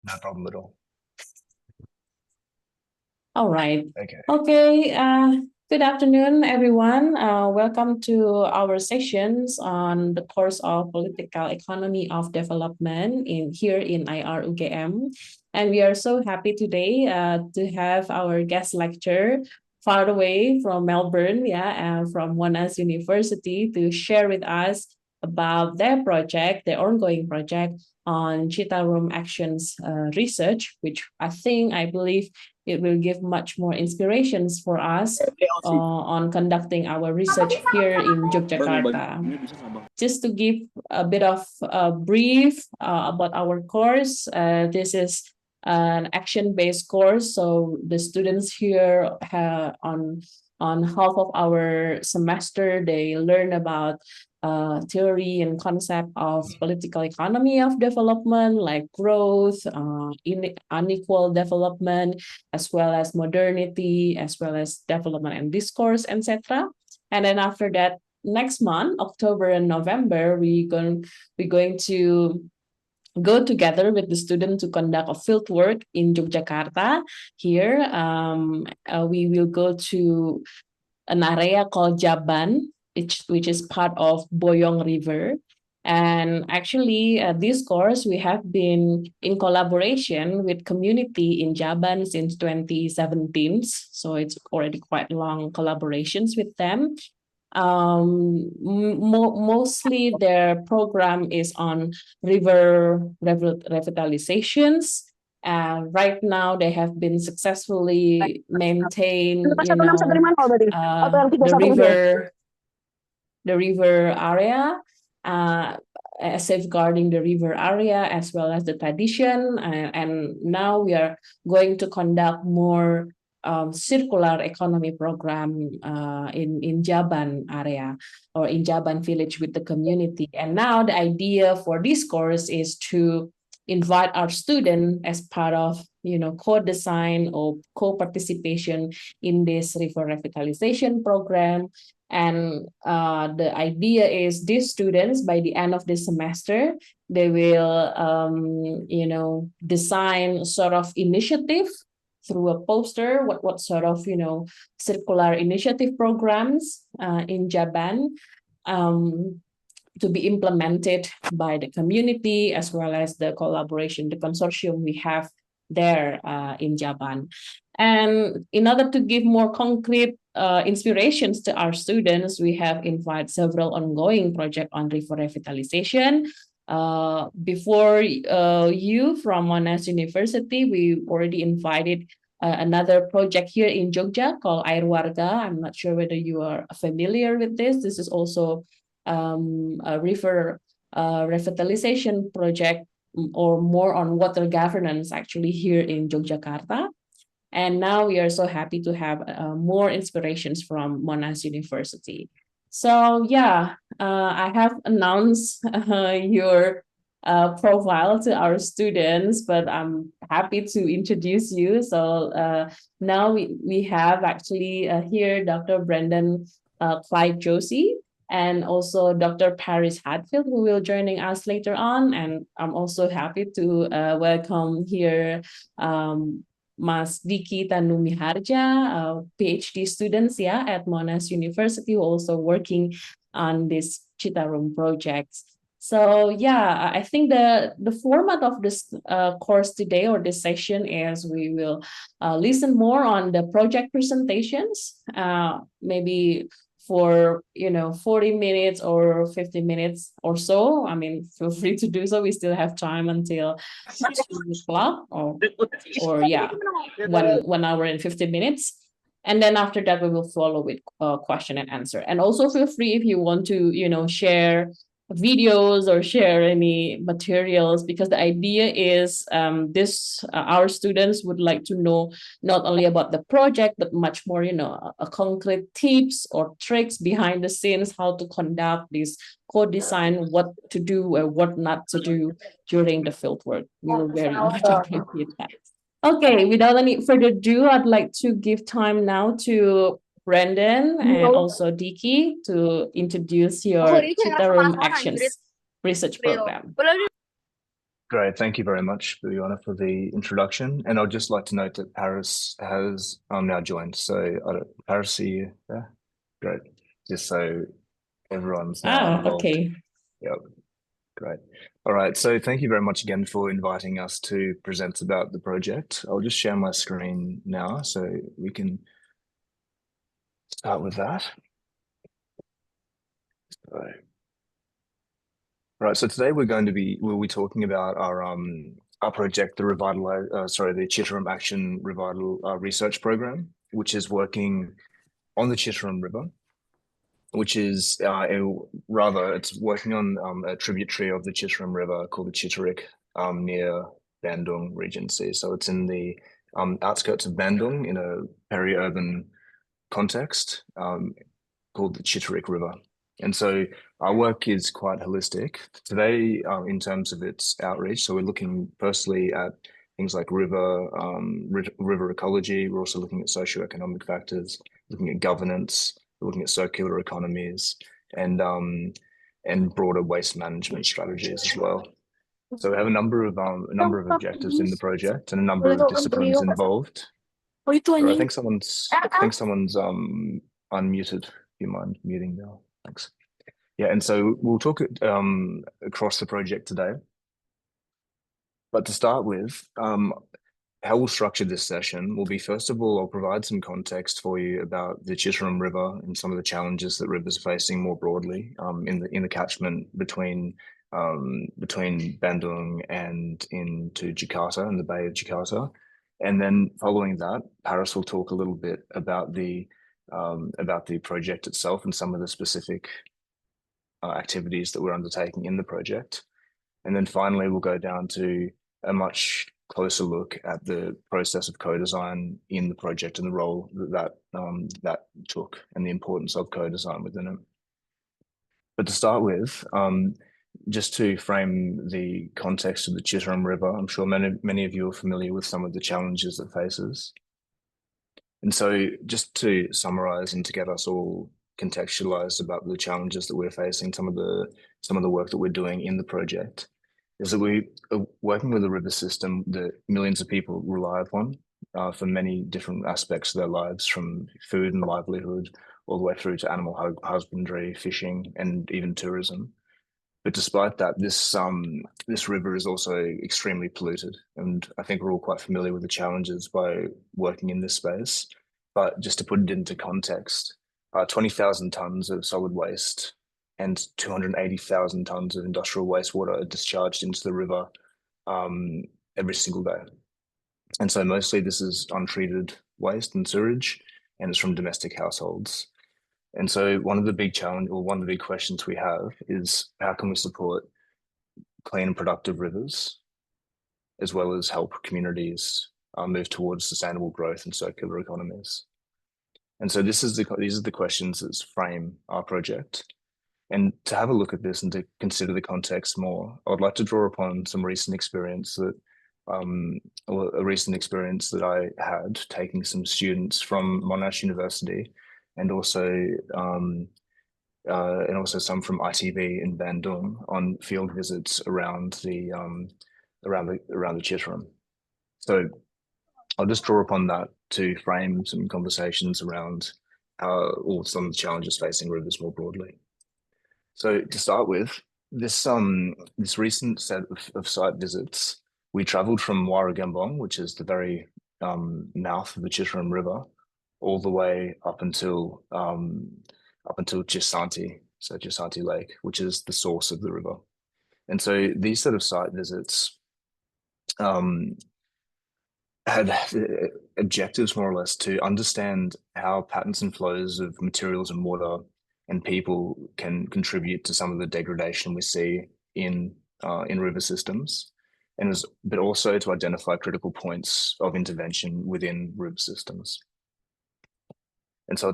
No problem at all. All right. Okay. Okay. Good afternoon, everyone. Welcome to our sessions on the course of Political Economy of Development here in IR UGM. And we are so happy today to have our guest lecturer far away from Melbourne, from Monash University, to share with us about their project, their ongoing project on Cheetah Room Actions research, which I believe it will give much more inspirations for us on conducting our research here in Yogyakarta. Just to give a bit of a brief about our course, this is an action-based course. So the students here on half of our semester, they learn about theory and concept of political economy of development, like growth, unequal development, as well as modernity, as well as development and discourse, etc. And then after that, next month, October and November, we're going to go together with the student to conduct a field work in Yogyakarta. Here, we will go to an area called Jaban, which is part of Boyong River. And actually, this course, we have been in collaboration with community in Jaban since 2017. So it's already quite long collaborations with them. Mostly their program is on river revitalizations. Right now, they have been successfully maintained, the river area, safeguarding the river area as well as the tradition. And now we are going to conduct more circular economy program in Jaban area or in Jaban village with the community. And now the idea for this course is to invite our student as part of co-design or co-participation in this river revitalization program. And the idea is these students, by the end of this semester, they will design sort of initiative through a poster, what sort of circular initiative programs in Jaban to be implemented by the community, as well as the collaboration, the consortium we have there in Jaban. And in order to give more concrete inspirations to our students, we have invited several ongoing projects on river revitalization. Before you from Monash University, we already invited another project here in Jogja called Air Warga. I'm not sure whether you are familiar with this. This is also a river revitalization project, or more on water governance actually here in Yogyakarta. And now we are so happy to have more inspirations from Monash University. So I have announced your profile to our students, but I'm happy to introduce you. So now we have actually here Dr. Brendan Clyde Josie, and also Dr. Paris Hadfield, who will joining us later on. And I'm also happy to welcome here Mas Diki Tanumi Harja, PhD students at Monash University, who also working on this Cheetah Room projects. So I think the format of this course today, or this session, is we will listen more on the project presentations, maybe for 40 minutes or 50 minutes or so. I mean, feel free to do so. We still have time until 2 o'clock or 1 hour and 50 minutes. And then after that, we will follow with question and answer. And also feel free if you want to, share videos or share any materials, because the idea is our students would like to know not only about the project, but much more, a concrete tips or tricks behind the scenes, how to conduct this co-design, what to do or what not to do during the field work. We will very much appreciate that. Okay, without any further ado, I'd like to give time now to Brendan and also Diki to introduce your Cheetah Room Actions research program. Great. Thank you very much, Bibiana, for the introduction. And I'd just like to note that Paris has now joined. So Paris, are you there? Great. Just so everyone's now Oh, involved. okay. Yep. Great. All right. So thank you very much again for inviting us to present about the project. I'll just share my screen now so we can start with that. So, right. So today we'll be talking about our project, the the Chitteram Action Revital Research Program, which is working on the Chitteram River, which is it's working on a tributary of the Chitteram River called the Chitterick near Bandung Regency. So it's in the outskirts of Bandung in a peri-urban context called the Chitterick River. And so our work is quite holistic today in terms of its outreach. So we're looking firstly at things like river ecology. We're also looking at socioeconomic factors, looking at governance, looking at circular economies, and broader waste management strategies as well. So we have a number of objectives in the project and a number of disciplines involved. Or I think someone's unmuted. Do you mind muting now? Thanks. Yeah, and so we'll talk across the project today. But to start with, how we'll structure this session will be, first of all, I'll provide some context for you about the Chitteram River and some of the challenges that rivers are facing more broadly in the catchment between Bandung and into Jakarta and the Bay of Jakarta. And then following that, Paris will talk a little bit about the project itself and some of the specific activities that we're undertaking in the project. And then finally, we'll go down to a much closer look at the process of co-design in the project and the role that took and the importance of co-design within it. But to start with, just to frame the context of the Chitteram River, I'm sure many of you are familiar with some of the challenges it faces. And so just to summarize and to get us all contextualized about the challenges that we're facing, some of the work that we're doing in the project is that we are working with a river system that millions of people rely upon for many different aspects of their lives, from food and livelihood all the way through to animal husbandry, fishing, and even tourism. But despite that, this river is also extremely polluted, and I think we're all quite familiar with the challenges by working in this space. But just to put it into context, 20,000 tons of solid waste and 280,000 tons of industrial wastewater are discharged into the river every single day. And so mostly this is untreated waste and sewage, and it's from domestic households. And so one of the big questions we have is how can we support clean and productive rivers, as well as help communities move towards sustainable growth and circular economies? And so these are the questions that frame our project. And to have a look at this and to consider the context more, I would like to draw upon some recent experience a recent experience that I had taking some students from Monash University and also some from ITB in Bandung on field visits around the Chitteram. So I'll just draw upon that to frame some conversations around some of the challenges facing rivers more broadly. So to start with, this recent set of site visits, we travelled from Warragambong, which is the very mouth of the Chitteram River, all the way up until Chisanti, so Chisanti Lake, which is the source of the river. And so these sort of site visits had objectives more or less to understand how patterns and flows of materials and water and people can contribute to some of the degradation we see in river systems, but also to identify critical points of intervention within river systems. And so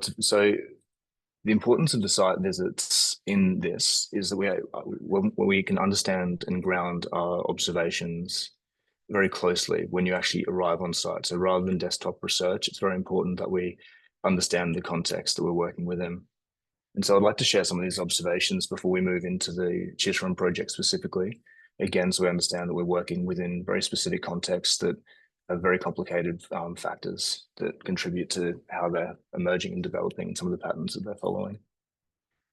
the importance of the site visits in this is that we can understand and ground our observations very closely when you actually arrive on site. So rather than desktop research, it's very important that we understand the context that we're working within. And so I'd like to share some of these observations before we move into the Chitteram project specifically. again, so we understand that we're working within very specific contexts that have very complicated factors that contribute to how they're emerging and developing and some of the patterns that they're following.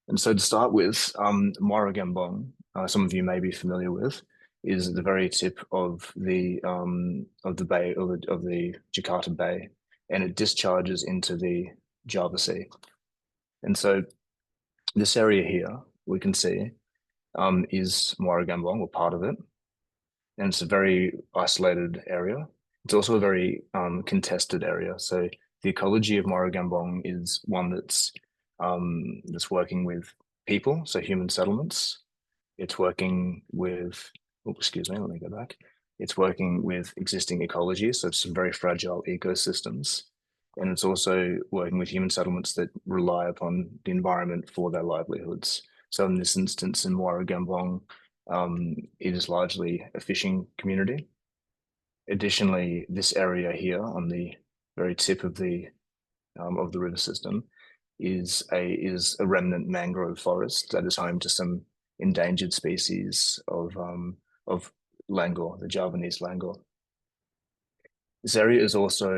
And so to start with, Muara Gembong, some of you may be familiar with, is at the very tip of the bay of the Jakarta Bay, and it discharges into the Java Sea. And so this area here we can see is Muara Gembong, or part of it, and it's a very isolated area. It's also a very contested area. So the ecology of Muara Gembong is one that's working with people, so human settlements. It's working with, oh, excuse me, let me go back. It's working with existing ecologies, so some very fragile ecosystems. And it's also working with human settlements that rely upon the environment for their livelihoods. So in this instance, in Muara Gembong, it is largely a fishing community. Additionally, this area here on the very tip of the river system is a remnant mangrove forest that is home to some endangered species of langur, the Javanese langur. This area is also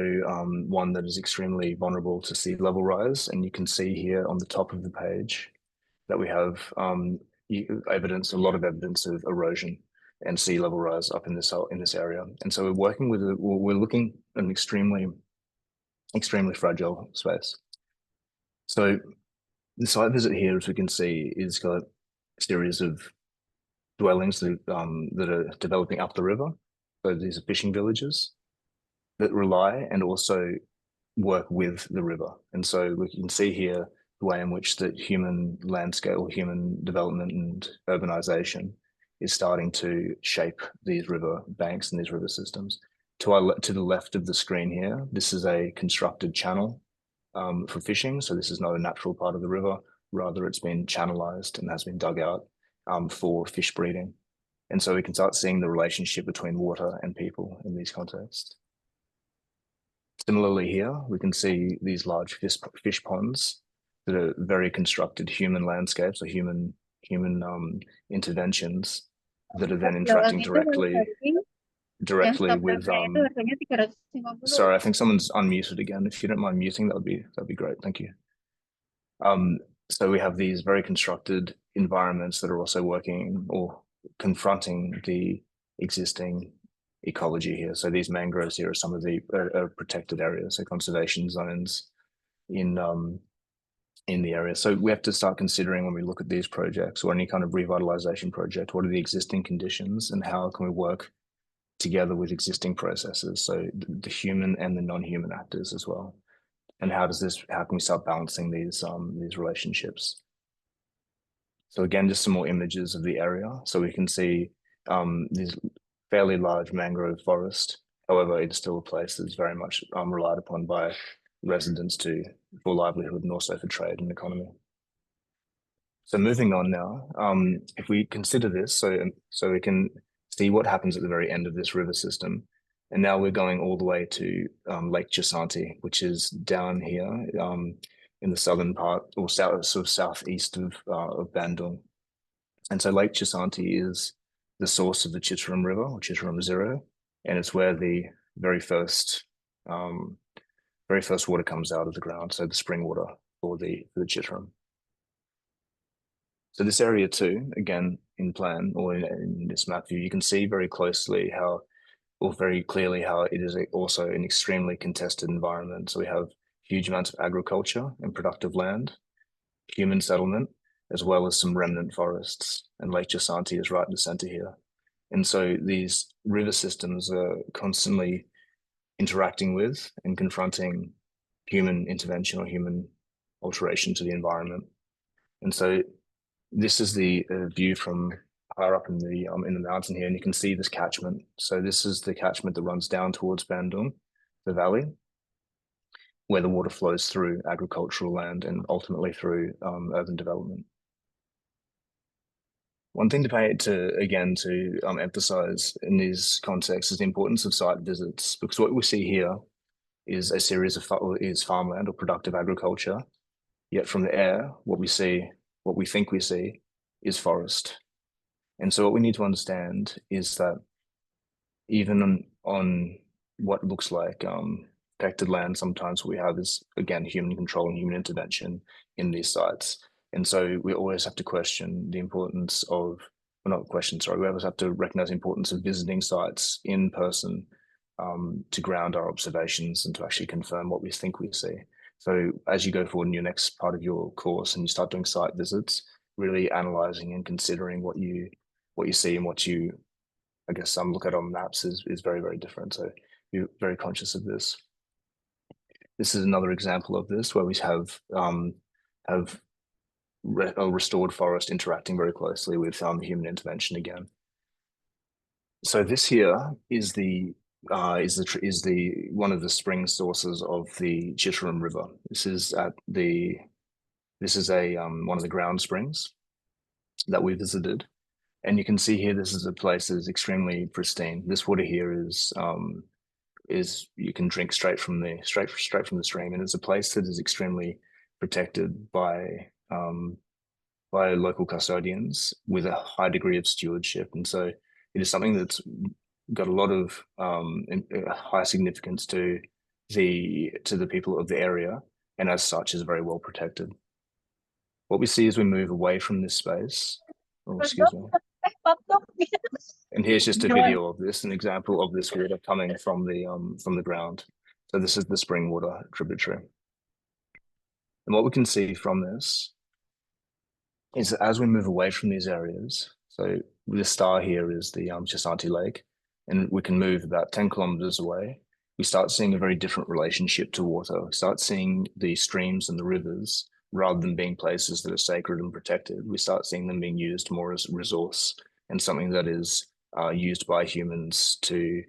one that is extremely vulnerable to sea level rise, and you can see here on the top of the page that we have a lot of evidence of erosion and sea level rise up in this area. And so we're looking at an extremely fragile space. So the site visit here, as we can see, is got a series of dwellings that are developing up the river. So these are fishing villages that rely and also work with the river. And so we can see here the way in which the human landscape or human development and urbanization is starting to shape these river banks and these river systems. To the left of the screen here, this is a constructed channel for fishing. So this is not a natural part of the river, rather it's been channelized and has been dug out for fish breeding. And so we can start seeing the relationship between water and people in these contexts. Similarly here, we can see these large fish ponds that are very constructed human landscapes or human interventions that are then interacting directly with sorry, I think someone's unmuted again. If you don't mind muting, that'd be great. Thank you. So we have these very constructed environments that are also working or confronting the existing ecology here. So these mangroves here are some of the protected areas, so conservation zones in the area. So we have to start considering when we look at these projects or any kind of revitalization project, what are the existing conditions and how can we work together with existing processes, so the human and the non-human actors as well. And how can we start balancing these relationships? So again, just some more images of the area. So we can see these fairly large mangrove forest. However, it is still a place that's very much relied upon by residents for livelihood and also for trade and economy. So moving on now, if we consider this, so we can see what happens at the very end of this river system. And now we're going all the way to Lake Chisanti, which is down here in the southern part or southeast of Bandung. And so Lake Chisanti is the source of the Chitterum River, or Chitterum Zero, and it's where the very first water comes out of the ground, so the spring water for the Chitterum. So this area too, again, in plan or in this map view, you can see very clearly how it is also an extremely contested environment. So we have huge amounts of agriculture and productive land, human settlement, as well as some remnant forests. And Lake Chisanti is right in the center here. And so these river systems are constantly interacting with and confronting human intervention or human alteration to the environment. And so this is the view from higher up in the mountain here, and you can see this catchment. So this is the catchment that runs down towards Bandung, the valley, where the water flows through agricultural land and ultimately through urban development. One thing to emphasize in these contexts is the importance of site visits, because what we see here is a series of farmland or productive agriculture. Yet from the air, what we think we see is forest. And so what we need to understand is that even on what looks like protected land, sometimes what we have is, again, human control and human intervention in these sites. And so we always have to question the importance of, well, not question, sorry, we always have to recognize the importance of visiting sites in person to ground our observations and to actually confirm what we think we see. So as you go forward in your next part of your course and you start doing site visits, really analyzing and considering what you see and what you, I guess, some look at on maps is very, very different. So be very conscious of this. This is another example of this where we have a restored forest interacting very closely with human intervention again. So this here is the one of the spring sources of the Chitteram River. This is a one of the ground springs that we visited. And you can see here, this is a place that is extremely pristine. This water here is you can drink straight from the stream, and it's a place that is extremely protected by local custodians with a high degree of stewardship. And so it is something that's got a lot of high significance to the people of the area, and as such is very well protected. What we see as we move away from this space, oh, excuse me. And here's just a video of this, an example of this water coming from the ground. So this is the spring water tributary. And what we can see from this is that as we move away from these areas, so the star here is the Chisanti Lake, and we can move about 10 kilometers away, we start seeing a very different relationship to water. We start seeing the streams and the rivers, rather than being places that are sacred and protected, we start seeing them being used more as a resource and something that is used by humans to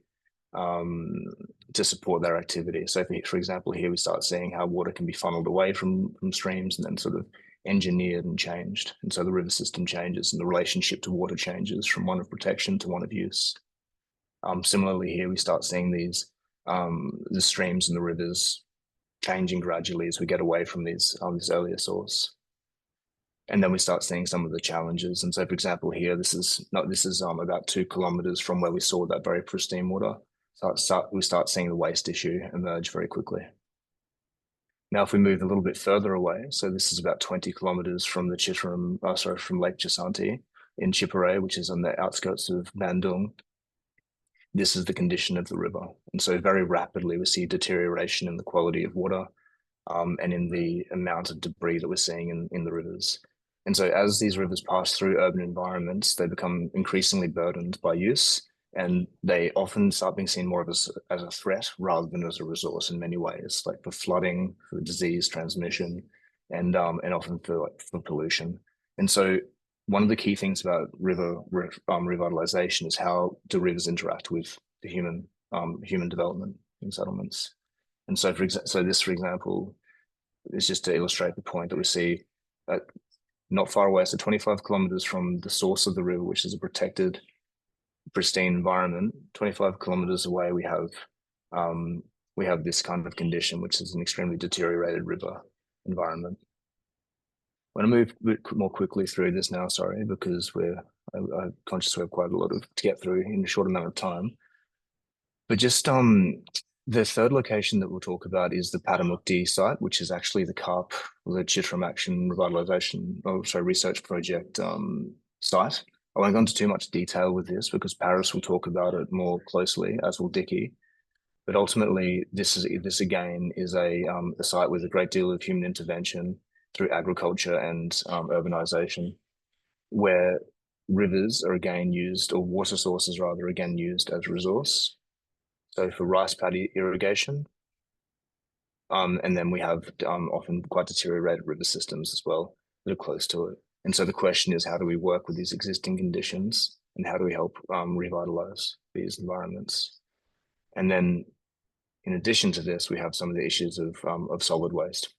support their activity. So for example, here we start seeing how water can be funneled away from streams and then sort of engineered and changed. And so the river system changes and the relationship to water changes from one of protection to one of use. Similarly, here we start seeing these the streams and the rivers changing gradually as we get away from these this earlier source. And then we start seeing some of the challenges. And so, for example, here, this is about 2 kilometers from where we saw that very pristine water. So we start seeing the waste issue emerge very quickly. Now, if we move a little bit further away, so this is about 20 kilometers from the from Lake Chisanti in Chipare, which is on the outskirts of Bandung. This is the condition of the river. And so very rapidly, we see deterioration in the quality of water and in the amount of debris that we're seeing in the rivers. And so as these rivers pass through urban environments, they become increasingly burdened by use, and they often start being seen more as a threat rather than as a resource in many ways, like for flooding, for disease transmission, and often for pollution. And so one of the key things about river revitalization is how do rivers interact with the human development in settlements. And so, for example, is just to illustrate the point that we see not far away, so 25 kilometers from the source of the river, which is a protected, pristine environment. 25 kilometers away, we have this kind of condition, which is an extremely deteriorated river environment. I'm going to move more quickly through this now, sorry, because I'm conscious we have quite a lot to get through in a short amount of time. But just the third location that we'll talk about is the Patamukti site, which is actually the CARP, the Chitteram Action Research Project site. I won't go into too much detail with this because Paris will talk about it more closely, as will Dicky. But ultimately, this again is a site with a great deal of human intervention through agriculture and urbanization, where rivers are again used, or water sources rather, again used as a resource. So for rice paddy irrigation, and then we have often quite deteriorated river systems as well that are close to it. And so the question is, how do we work with these existing conditions, and how do we help revitalize these environments? And then, in addition to this, we have some of the issues of solid waste,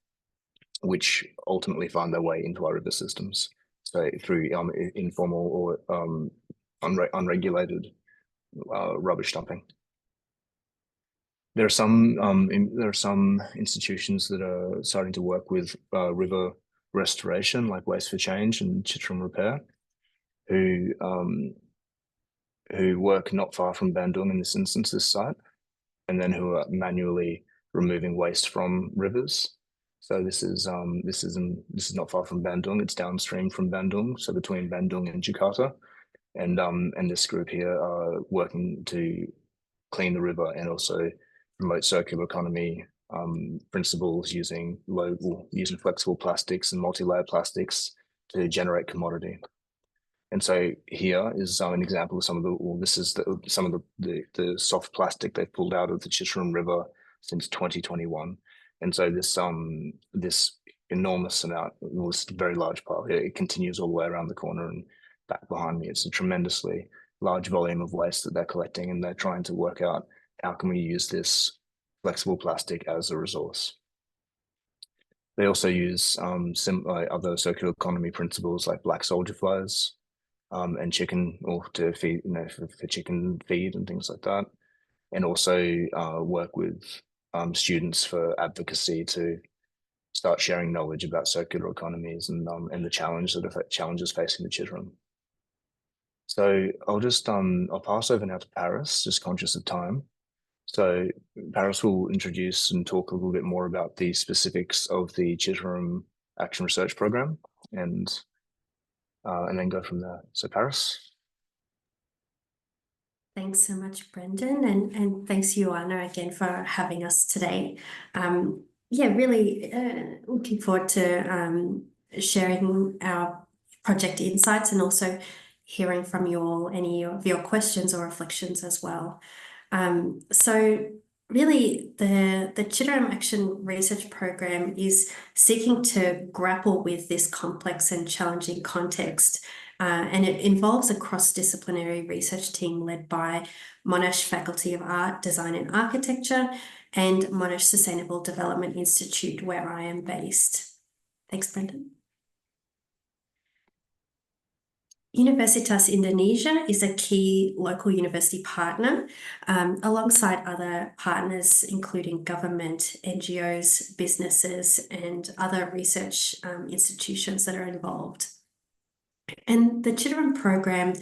which ultimately find their way into our river systems. So through informal or unregulated rubbish dumping. There are some institutions that are starting to work with river restoration, like Waste for Change and Chitteram Repair. who work not far from Bandung in this instance, this site, and then who are manually removing waste from rivers. So this is not far from Bandung. It's downstream from Bandung, so between Bandung and Jakarta, and this group here are working to clean the river and also promote circular economy principles using using flexible plastics and multi-layer plastics to generate commodity. And so here is an example of some of the, well, this is some of the soft plastic they've pulled out of the Chitram River since 2021. And so this enormous amount, well, this very large pile here, it continues all the way around the corner and back behind me. It's a tremendously large volume of waste that they're collecting, and they're trying to work out how can we use this flexible plastic as a resource. They also use other circular economy principles like black soldier flies, and chicken, or to feed, for chicken feed and things like that. And also work with students for advocacy to start sharing knowledge about circular economies and the challenges facing the Chitram. So I'll pass over now to Paris, just conscious of time. So Paris will introduce and talk a little bit more about the specifics of the Chitram Action Research Program, and then go from there. So Paris. Thanks so much, Brendan, and thanks, Joanna, again for having us today. Yeah, really looking forward to sharing our project insights and also hearing from you all any of your questions or reflections as well. So really, the Chitram Action Research Program is seeking to grapple with this complex and challenging context, and it involves a cross-disciplinary research team led by Monash Faculty of Art, Design and Architecture and Monash Sustainable Development Institute, where I am based. Thanks, Brendan. Universitas Indonesia is a key local university partner, alongside other partners, including government, NGOs, businesses, and other research institutions that are involved. And the Chitram program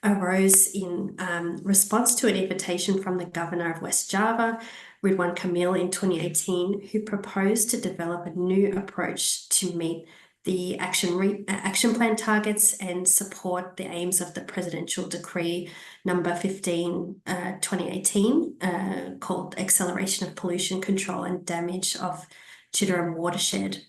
arose in response to an invitation from the Governor of West Java, Ridwan Kamil, in 2018, who proposed to develop a new approach to meet the action plan targets and support the aims of the Presidential Decree number 15, 2018, called Acceleration of Pollution Control and Damage of Chitram Watershed.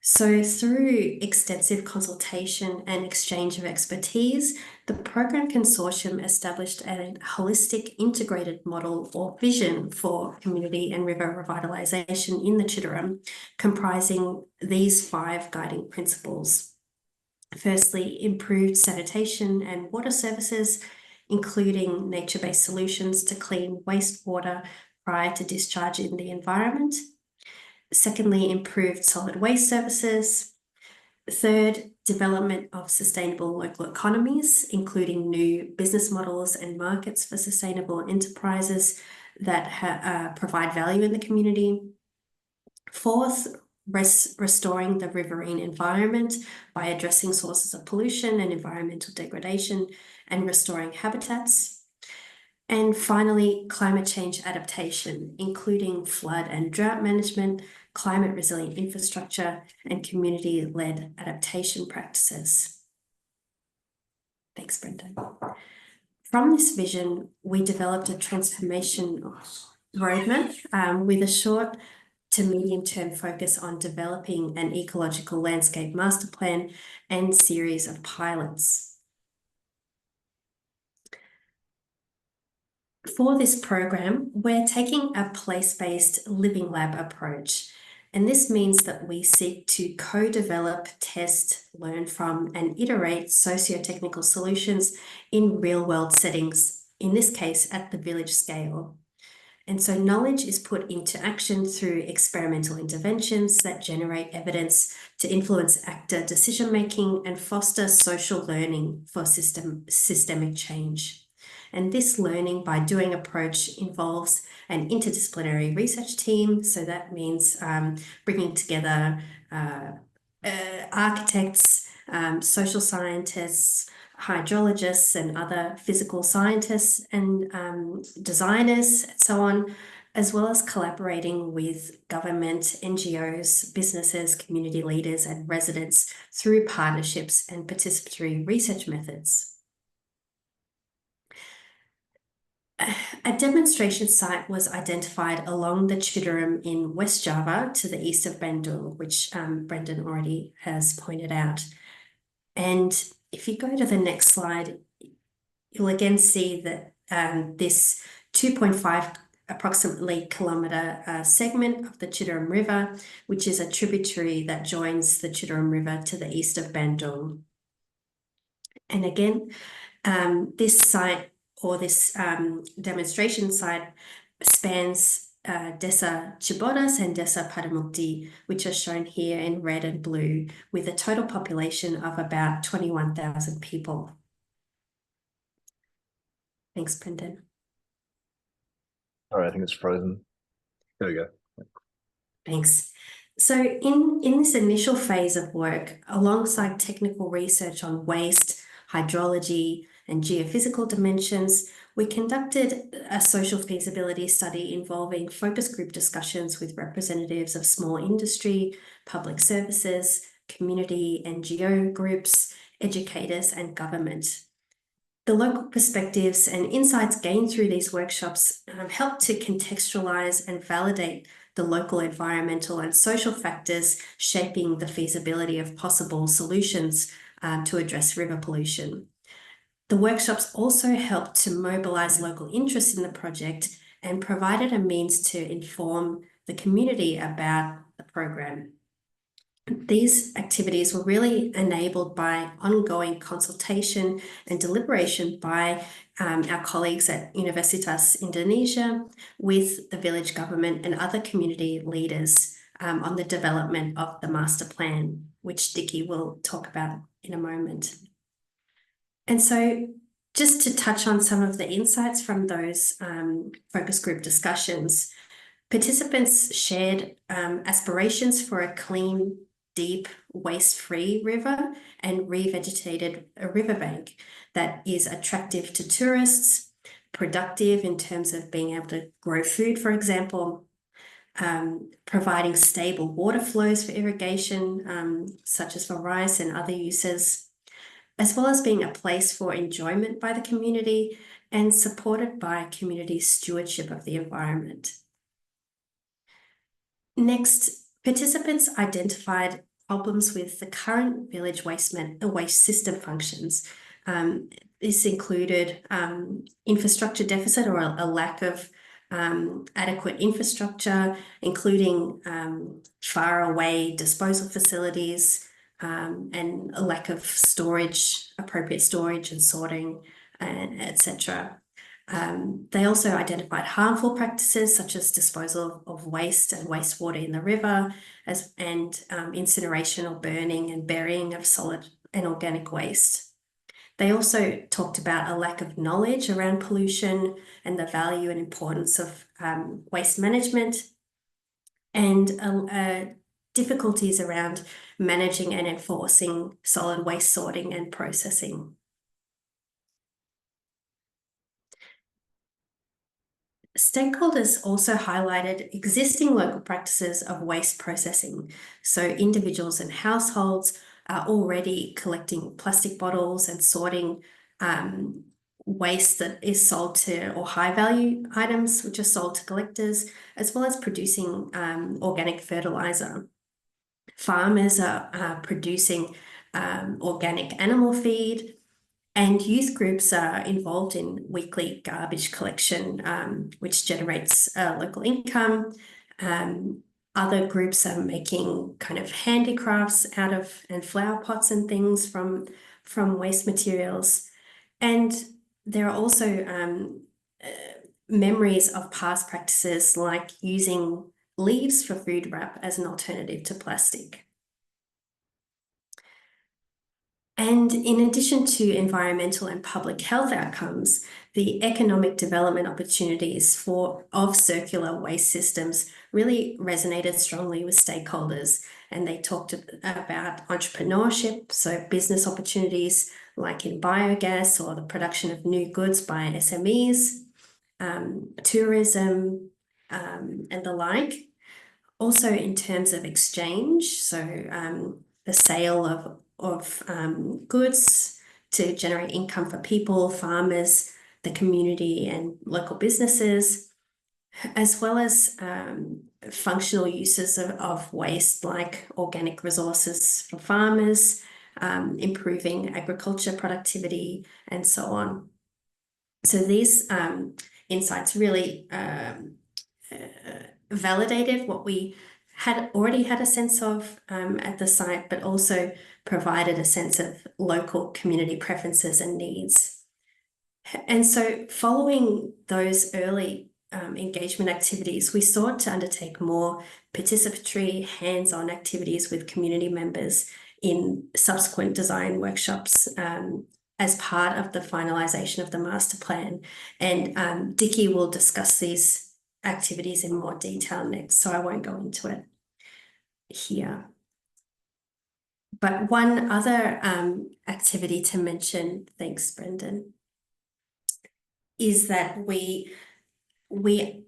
So through extensive consultation and exchange of expertise, the program consortium established a holistic integrated model or vision for community and river revitalisation in the Chitram, comprising these 5 guiding principles. Firstly, improved sanitation and water services, including nature-based solutions to clean wastewater prior to discharge in the environment. Secondly, improved solid waste services. Third, development of sustainable local economies, including new business models and markets for sustainable enterprises that provide value in the community. Fourth, restoring the riverine environment by addressing sources of pollution and environmental degradation and restoring habitats. And finally, climate change adaptation, including flood and drought management, climate resilient infrastructure, and community-led adaptation practices. Thanks, Brendan. From this vision, we developed a transformation roadmap with a short to medium-term focus on developing an ecological landscape master plan and series of pilots. For this program, we're taking a place-based living lab approach, and this means that we seek to co-develop, test, learn from, and iterate socio-technical solutions in real-world settings, in this case at the village scale. And so knowledge is put into action through experimental interventions that generate evidence to influence actor decision-making and foster social learning for systemic change. And this learning by doing approach involves an interdisciplinary research team. So that means bringing together architects, social scientists, hydrologists and other physical scientists and designers and so on, as well as collaborating with government, NGOs, businesses, community leaders, and residents through partnerships and participatory research methods. A demonstration site was identified along the Chitteram in West Java to the east of Bandung, which Brendan already has pointed out. And if you go to the next slide, you'll again see that this 2.5 approximately kilometre segment of the Chitteram River, which is a tributary that joins the Chitteram River to the east of Bandung. And again, this site or this demonstration site spans Desa Cibodas and Desa Padamukti, which are shown here in red and blue, with a total population of about 21,000 people. Thanks, Brendan. All right, I think it's frozen. There we go. Thanks. So in this initial phase of work, alongside technical research on waste, hydrology, and geophysical dimensions, we conducted a social feasibility study involving focus group discussions with representatives of small industry, public services, community, NGO groups, educators, and government. The local perspectives and insights gained through these workshops helped to contextualize and validate the local environmental and social factors shaping the feasibility of possible solutions to address river pollution. The workshops also helped to mobilise local interest in the project and provided a means to inform the community about the program. These activities were really enabled by ongoing consultation and deliberation by our colleagues at Universitas Indonesia with the village government and other community leaders on the development of the master plan, which Dickie will talk about in a moment. And so just to touch on some of the insights from those focus group discussions, participants shared aspirations for a clean, deep, waste-free river and revegetated a riverbank that is attractive to tourists, productive in terms of being able to grow food, for example, providing stable water flows for irrigation, such as for rice and other uses, as well as being a place for enjoyment by the community and supported by community stewardship of the environment. Next, participants identified problems with the current village waste system functions. This included infrastructure deficit or a lack of adequate infrastructure, including far away disposal facilities, and a lack of storage, appropriate storage and sorting, etc. They also identified harmful practices such as disposal of waste and wastewater in the river, and incineration or burning and burying of solid and organic waste. They also talked about a lack of knowledge around pollution and the value and importance of waste management, and difficulties around managing and enforcing solid waste sorting and processing. Stakeholders also highlighted existing local practices of waste processing. So individuals and households are already collecting plastic bottles and sorting waste that is sold to, or high value items which are sold to collectors, as well as producing organic fertilizer. Farmers are producing organic animal feed, and youth groups are involved in weekly garbage collection, which generates local income. Other groups are making kind of handicrafts out of, and flower pots and things from waste materials. And there are also memories of past practices like using leaves for food wrap as an alternative to plastic. And in addition to environmental and public health outcomes, the economic development opportunities of circular waste systems really resonated strongly with stakeholders. And they talked about entrepreneurship, so business opportunities, like in biogas or the production of new goods by SMEs, tourism, and the like. Also in terms of exchange, so the sale of goods to generate income for people, farmers, the community and local businesses, as well as functional uses of waste like organic resources for farmers, improving agriculture productivity, and so on. So these insights really validated what we had already had a sense of at the site, but also provided a sense of local community preferences and needs. And so following those early engagement activities, we sought to undertake more participatory, hands-on activities with community members in subsequent design workshops as part of the finalisation of the master plan. And Dickie will discuss these activities in more detail next, so I won't go into it here. But one other activity to mention, thanks Brendan, is that we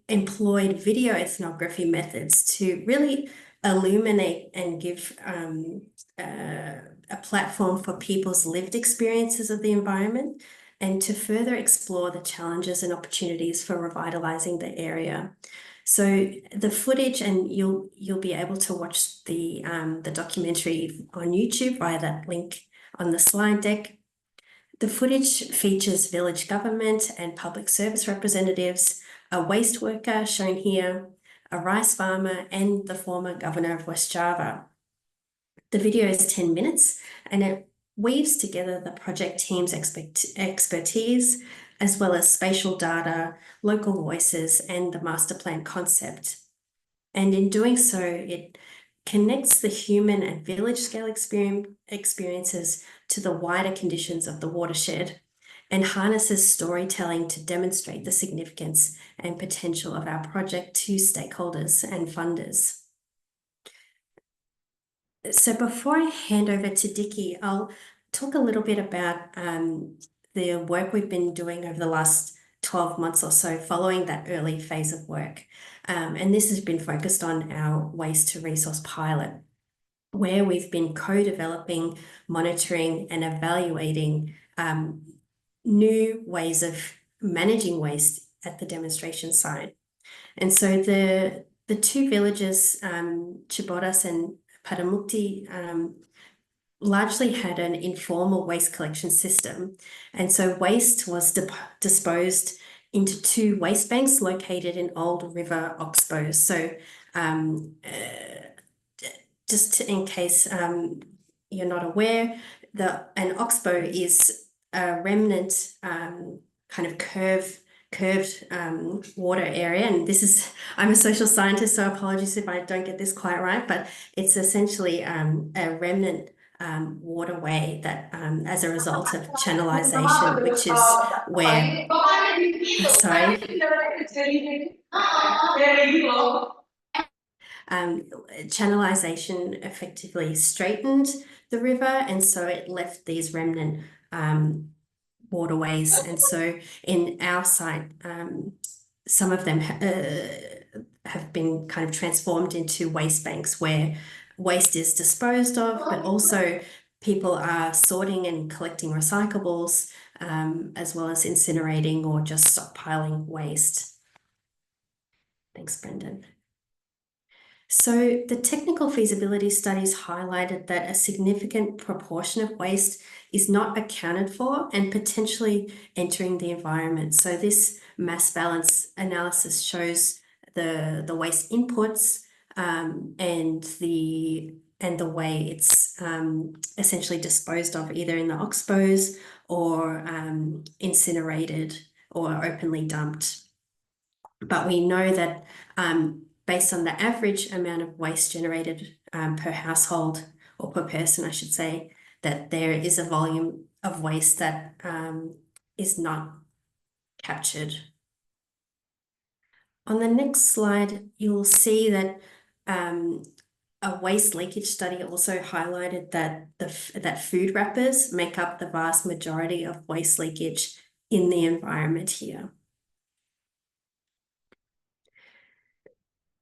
employed video ethnography methods to really illuminate and give a platform for people's lived experiences of the environment, and to further explore the challenges and opportunities for revitalizing the area. So the footage, and you'll be able to watch the documentary on YouTube via that link on the slide deck. The footage features village government and public service representatives, a waste worker shown here, a rice farmer, and the former governor of West Java. The video is 10 minutes and it weaves together the project team's expertise, as well as spatial data, local voices, and the master plan concept. And in doing so, it connects the human and village scale experiences to the wider conditions of the watershed, and harnesses storytelling to demonstrate the significance and potential of our project to stakeholders and funders. So before I hand over to Dickie, I'll talk a little bit about the work we've been doing over the last 12 months or so following that early phase of work. And this has been focused on our waste to resource pilot, where we've been co-developing, monitoring and evaluating new ways of managing waste at the demonstration site. And so the two villages, Chibodas and Padamukti, largely had an informal waste collection system. And so waste was disposed into two waste banks located in old river oxbows. So just in case you're not aware, an oxbow is a remnant kind of curved water area. And this is, I'm a social scientist, so apologies if I don't get this quite right, but it's essentially a remnant waterway that as a result of channelization, which is where, sorry, channelization effectively straightened the river, and so it left these remnant waterways. And so in our site, some of them have been kind of transformed into waste banks where waste is disposed of, but also people are sorting and collecting recyclables, as well as incinerating or just stockpiling waste. Thanks, Brendan. So the technical feasibility studies highlighted that a significant proportion of waste is not accounted for and potentially entering the environment. So this mass balance analysis shows the waste inputs and the way it's essentially disposed of, either in the oxbows or incinerated or openly dumped. But we know that based on the average amount of waste generated per household, or per person, I should say, that there is a volume of waste that is not captured. On the next slide, you'll see that A waste leakage study also highlighted that that food wrappers make up the vast majority of waste leakage in the environment here.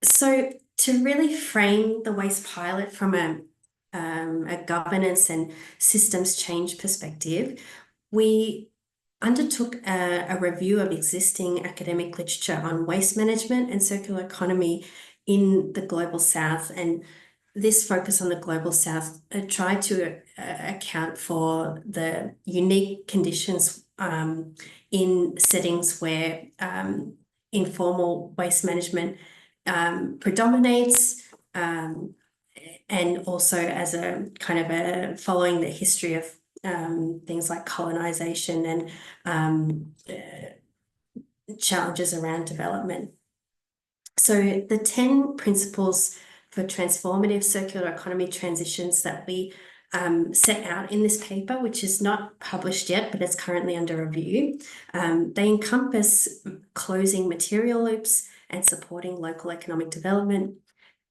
So to really frame the waste pilot from a governance and systems change perspective, we undertook a review of existing academic literature on waste management and circular economy in the Global South. And this focus on the Global South tried to account for the unique conditions in settings where informal waste management predominates, and also as a kind of a following the history of things like colonization and challenges around development. So the 10 principles for transformative circular economy transitions that we set out in this paper, which is not published yet, but it's currently under review. They encompass closing material loops and supporting local economic development,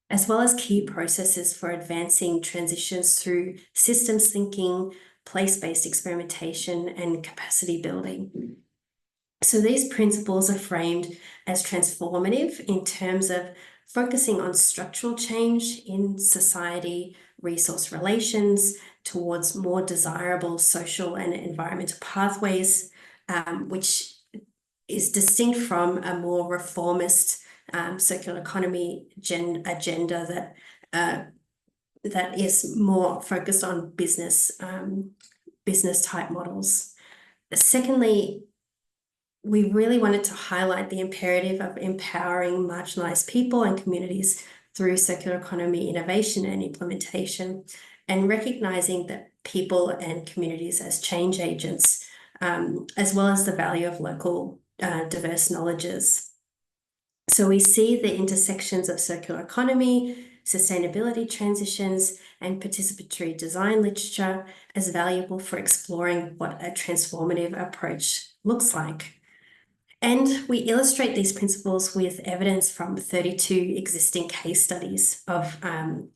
as well as key processes for advancing transitions through systems thinking, place-based experimentation, and capacity building. So these principles are framed as transformative in terms of focusing on structural change in society, resource relations towards more desirable social and environmental pathways, which is distinct from a more reformist circular economy agenda that is more focused on business type models. Secondly, we really wanted to highlight the imperative of empowering marginalized people and communities through circular economy innovation and implementation, and recognizing that people and communities as change agents, as well as the value of local diverse knowledges. So we see the intersections of circular economy, sustainability transitions, and participatory design literature as valuable for exploring what a transformative approach looks like. And we illustrate these principles with evidence from 32 existing case studies of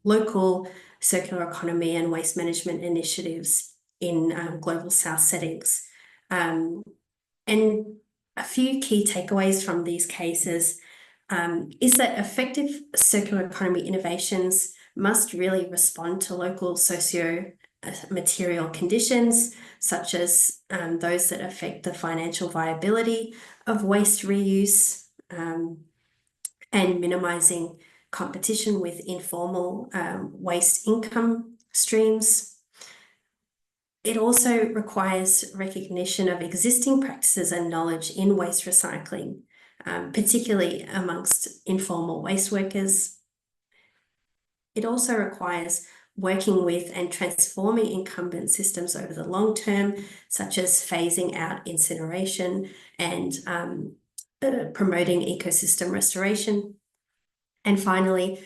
local circular economy and waste management initiatives in Global South settings. And a few key takeaways from these cases is that effective circular economy innovations must really respond to local socio-material conditions, such as those that affect the financial viability of waste reuse, and minimizing competition with informal waste income streams. It also requires recognition of existing practices and knowledge in waste recycling, particularly amongst informal waste workers. It also requires working with and transforming incumbent systems over the long term, such as phasing out incineration and promoting ecosystem restoration. And finally,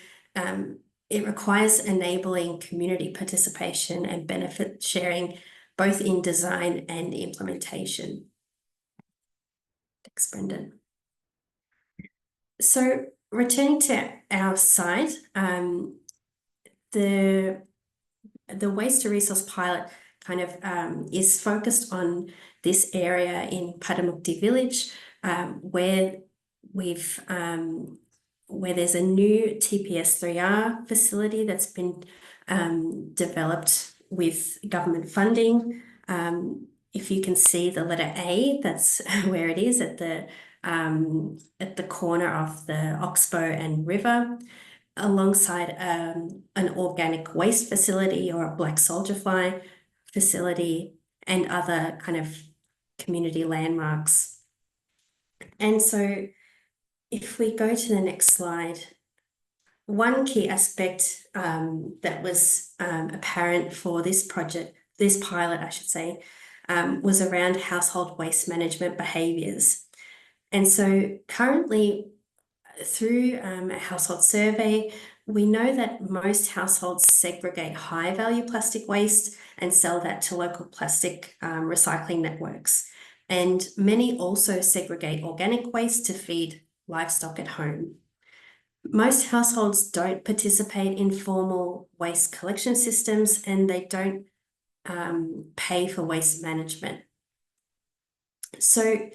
it requires enabling community participation and benefit sharing, both in design and implementation. Thanks, Brendan. So returning to our site, the waste to resource pilot kind of is focused on this area in Padamukti village, where there's a new TPS3R facility that's been developed with government funding. If you can see the letter A, that's where it is at the corner of the Oxbow and River, alongside an organic waste facility or a black soldier fly facility and other kind of community landmarks. And so if we go to the next slide, one key aspect that was apparent for this project, this pilot, I should say, was around household waste management behaviours. And so currently, through a household survey, we know that most households segregate high-value plastic waste and sell that to local plastic recycling networks. And many also segregate organic waste to feed livestock at home. Most households don't participate in formal waste collection systems, and they don't pay for waste management. So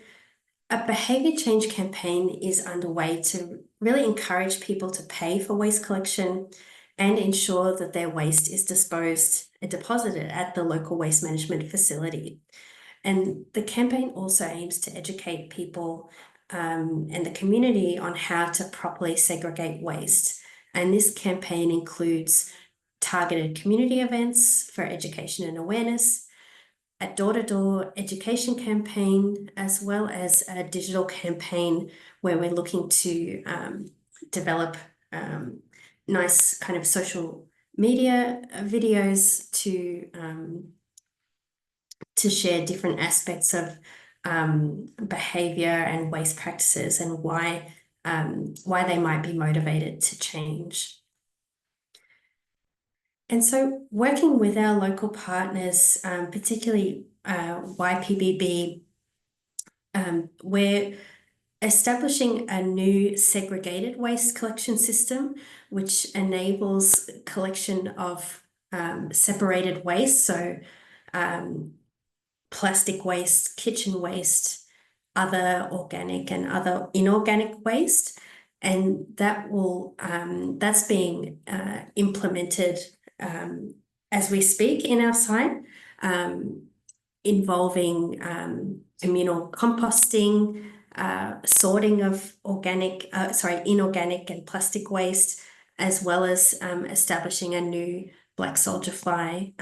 a behaviour change campaign is underway to really encourage people to pay for waste collection and ensure that their waste is disposed and deposited at the local waste management facility. And the campaign also aims to educate people and the community on how to properly segregate waste. And this campaign includes targeted community events for education and awareness, a door-to-door education campaign, as well as a digital campaign where we're looking to develop nice kind of social media videos to share different aspects of behavior and waste practices and why they might be motivated to change. And so working with our local partners, particularly YPBB, we're establishing a new segregated waste collection system, which enables collection of separated waste, so plastic waste, kitchen waste, other organic and other inorganic waste. And that's being implemented as we speak in our site, involving communal composting, sorting of inorganic and plastic waste, as well as establishing a new black soldier fly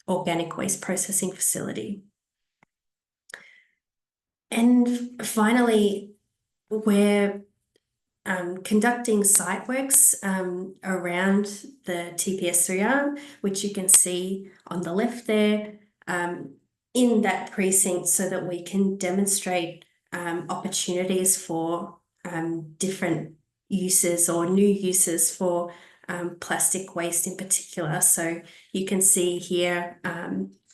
organic waste processing facility. And finally, we're conducting site works around the TPS3R, which you can see on the left there, in that precinct, so that we can demonstrate opportunities for different uses or new uses for plastic waste in particular. So you can see here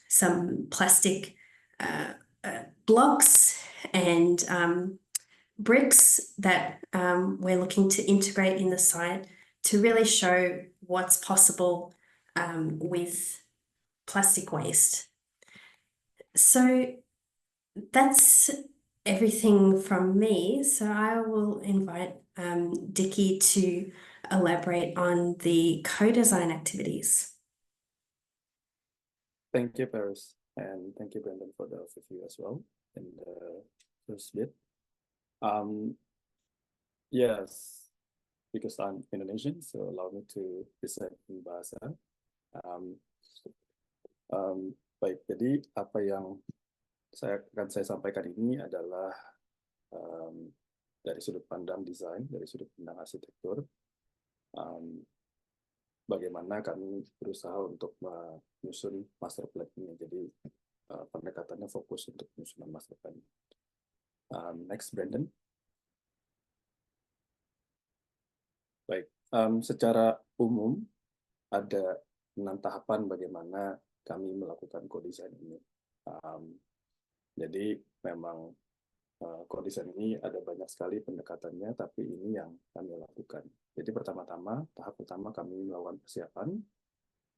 some plastic blocks and bricks that we're looking to integrate in the site to really show what's possible with plastic waste. So that's everything from me. So I will invite Dickie to elaborate on the co-design activities. Thank you, Paris, and thank you, Brendan, for the overview as well in the first bit. Yes, because I'm Indonesian, so allow me to present in bahasa. Baik, jadi apa yang akan saya sampaikan ini adalah dari sudut pandang desain, dari sudut pandang arsitektur, bagaimana kami berusaha untuk menyusun master plan ini. Jadi pendekatannya fokus untuk penyusunan master plan. Next, Brandon. Baik, secara umum ada 6 tahapan bagaimana kami melakukan co-design ini. Jadi memang co-design ini ada banyak sekali pendekatannya, tapi ini yang kami lakukan. Jadi tahap pertama kami melakukan persiapan,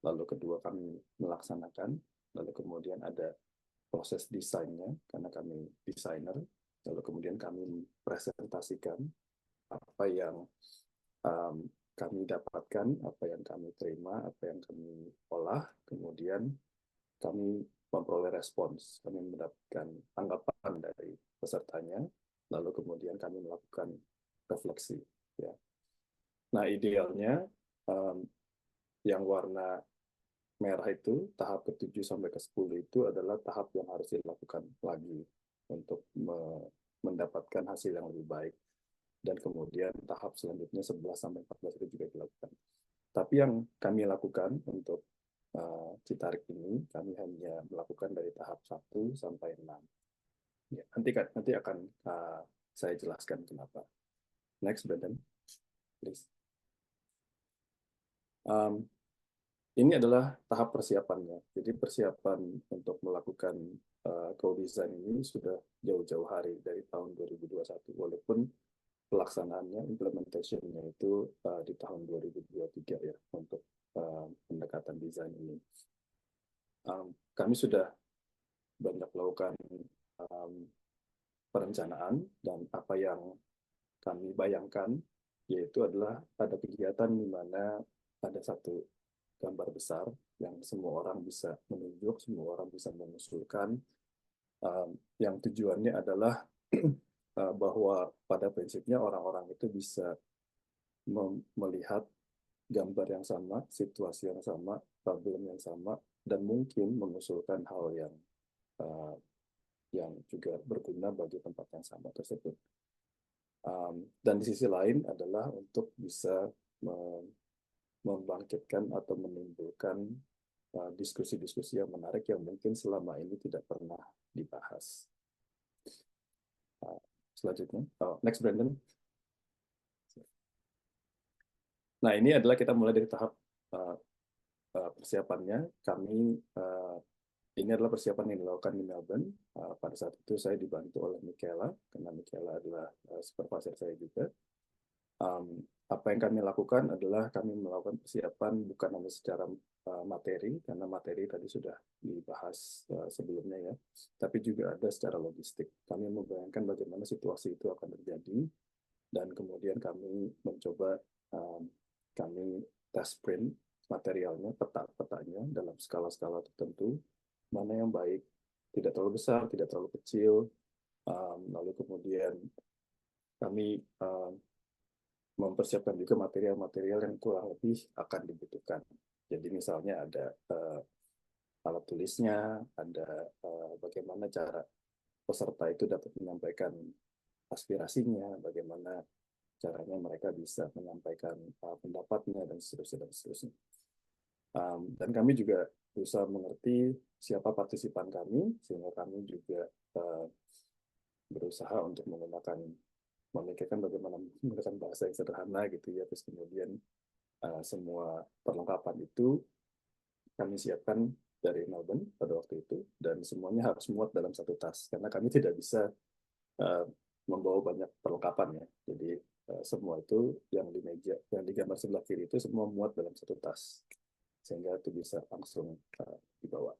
lalu kedua kami melaksanakan, lalu kemudian ada proses desainnya, karena kami desainer, lalu kemudian kami presentasikan apa yang kami dapatkan, apa yang kami terima, apa yang kami olah, kemudian kami memperoleh respons, kami mendapatkan tanggapan dari pesertanya, lalu kemudian kami melakukan refleksi. Ya. Nah, idealnya yang warna merah itu, tahap ke-7 sampai ke-10 itu adalah tahap yang harus dilakukan lagi untuk mendapatkan hasil yang lebih baik. Dan kemudian tahap selanjutnya 11 sampai 14 itu juga dilakukan. Tapi yang kami lakukan untuk Citarik ini, kami hanya melakukan dari tahap 1 sampai 6. Ya, nanti akan saya jelaskan kenapa. Next, Brandon, please. Ini adalah tahap persiapannya. Jadi persiapan untuk melakukan co-design ini sudah jauh-jauh hari dari tahun 2021. Walaupun pelaksanaannya, implementation-nya itu di tahun 2023 ya untuk pendekatan desain ini. Kami sudah banyak melakukan perencanaan dan apa yang kami bayangkan yaitu adalah ada kegiatan di mana ada satu gambar besar yang semua orang bisa menunjuk, semua orang bisa mengusulkan, yang tujuannya adalah bahwa pada prinsipnya orang-orang itu bisa melihat gambar yang sama, situasi yang sama, problem yang sama, dan mungkin mengusulkan hal yang juga berguna bagi tempat yang sama tersebut. Dan di sisi lain adalah untuk bisa membangkitkan atau menimbulkan diskusi-diskusi yang menarik yang mungkin selama ini tidak pernah dibahas. Selanjutnya, next Brandon. Nah, ini adalah kita mulai dari tahap persiapannya. Ini adalah persiapan yang dilakukan di Melbourne. Pada saat itu saya dibantu oleh Michaela, karena Michaela adalah supervisor saya juga. Apa yang kami lakukan adalah kami melakukan persiapan bukan hanya secara materi, karena materi tadi sudah dibahas sebelumnya ya, tapi juga ada secara logistik. Kami membayangkan bagaimana situasi itu akan terjadi, dan kemudian kami mencoba kami test print materialnya, peta-petanya dalam skala-skala tertentu, mana yang baik, tidak terlalu besar, tidak terlalu kecil, lalu kemudian kami mempersiapkan juga material-material yang kurang lebih akan dibutuhkan. Jadi misalnya ada alat tulisnya, ada bagaimana cara peserta itu dapat menyampaikan aspirasinya, bagaimana caranya mereka bisa menyampaikan pendapatnya, dan seterusnya, dan seterusnya. Dan kami juga berusaha mengerti siapa partisipan kami, sehingga kami juga berusaha untuk memikirkan bagaimana menggunakan bahasa yang sederhana gitu ya. Terus kemudian semua perlengkapan itu kami siapkan dari Melbourne pada waktu itu, dan semuanya harus muat dalam satu tas karena kami tidak bisa membawa banyak perlengkapan ya. Jadi semua itu yang di meja, yang di gambar sebelah kiri itu semua muat dalam satu tas sehingga itu bisa langsung dibawa.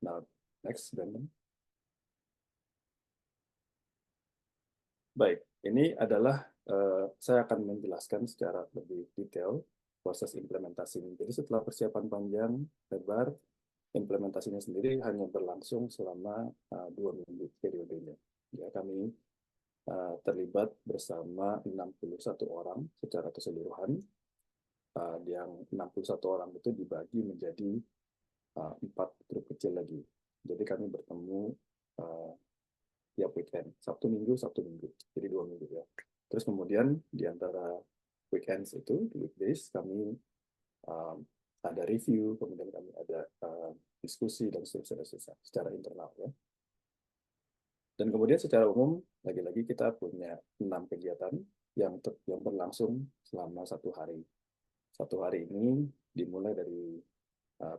Nah, next Brandon. Baik, ini adalah saya akan menjelaskan secara lebih detail proses implementasi ini. Jadi setelah persiapan panjang, lebar, implementasinya sendiri hanya berlangsung selama 2 minggu periodenya. Ya, kami terlibat bersama 61 orang secara keseluruhan. Yang 61 orang itu dibagi menjadi 4 grup kecil lagi. Jadi kami bertemu tiap weekend, Sabtu Minggu, jadi 2 minggu ya. Terus kemudian di antara weekends itu, di weekdays, kami ada review, kemudian kami ada diskusi, dan seterusnya secara internal ya. Dan kemudian secara umum, lagi-lagi kita punya 6 kegiatan yang berlangsung selama 1 hari. 1 hari ini dimulai dari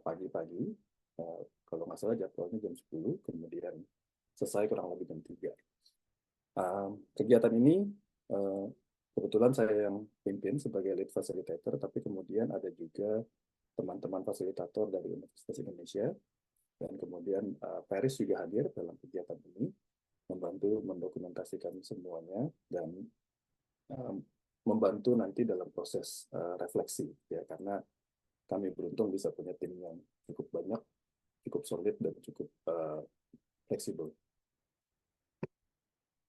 pagi-pagi, kalau nggak salah jadwalnya jam 10, kemudian selesai kurang lebih jam 3. Kegiatan ini kebetulan saya yang pimpin sebagai lead facilitator, tapi kemudian ada juga teman-teman fasilitator dari Universitas Indonesia, dan kemudian Paris juga hadir dalam kegiatan ini, membantu mendokumentasikan semuanya, dan membantu nanti dalam proses refleksi, ya, karena kami beruntung bisa punya tim yang cukup banyak, cukup solid, dan cukup fleksibel.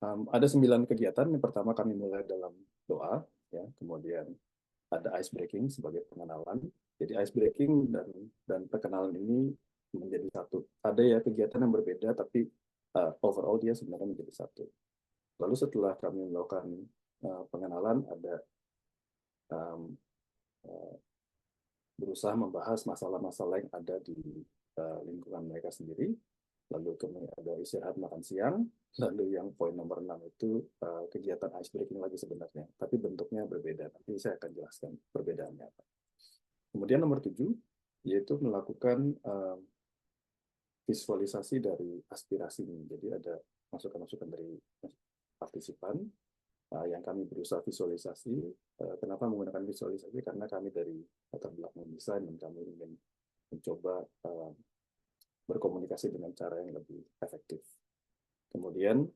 Ada 9 kegiatan. Yang pertama kami mulai dalam doa, ya, kemudian ada ice breaking sebagai pengenalan. Jadi ice breaking dan perkenalan ini menjadi satu. Ada ya kegiatan yang berbeda, tapi overall dia sebenarnya menjadi satu. Lalu setelah kami melakukan pengenalan, ada berusaha membahas masalah-masalah yang ada di lingkungan mereka sendiri. Lalu kemudian ada istirahat makan siang. Lalu yang poin nomor 6 itu kegiatan ice breaking lagi sebenarnya, tapi bentuknya berbeda. Nanti saya akan jelaskan perbedaannya apa. Kemudian nomor 7 yaitu melakukan visualisasi dari aspirasi ini. Jadi ada masukan-masukan dari partisipan yang kami berusaha visualisasi. Kenapa menggunakan visualisasi? Karena kami dari latar belakang desain dan kami ingin mencoba berkomunikasi dengan cara yang lebih efektif. Kemudian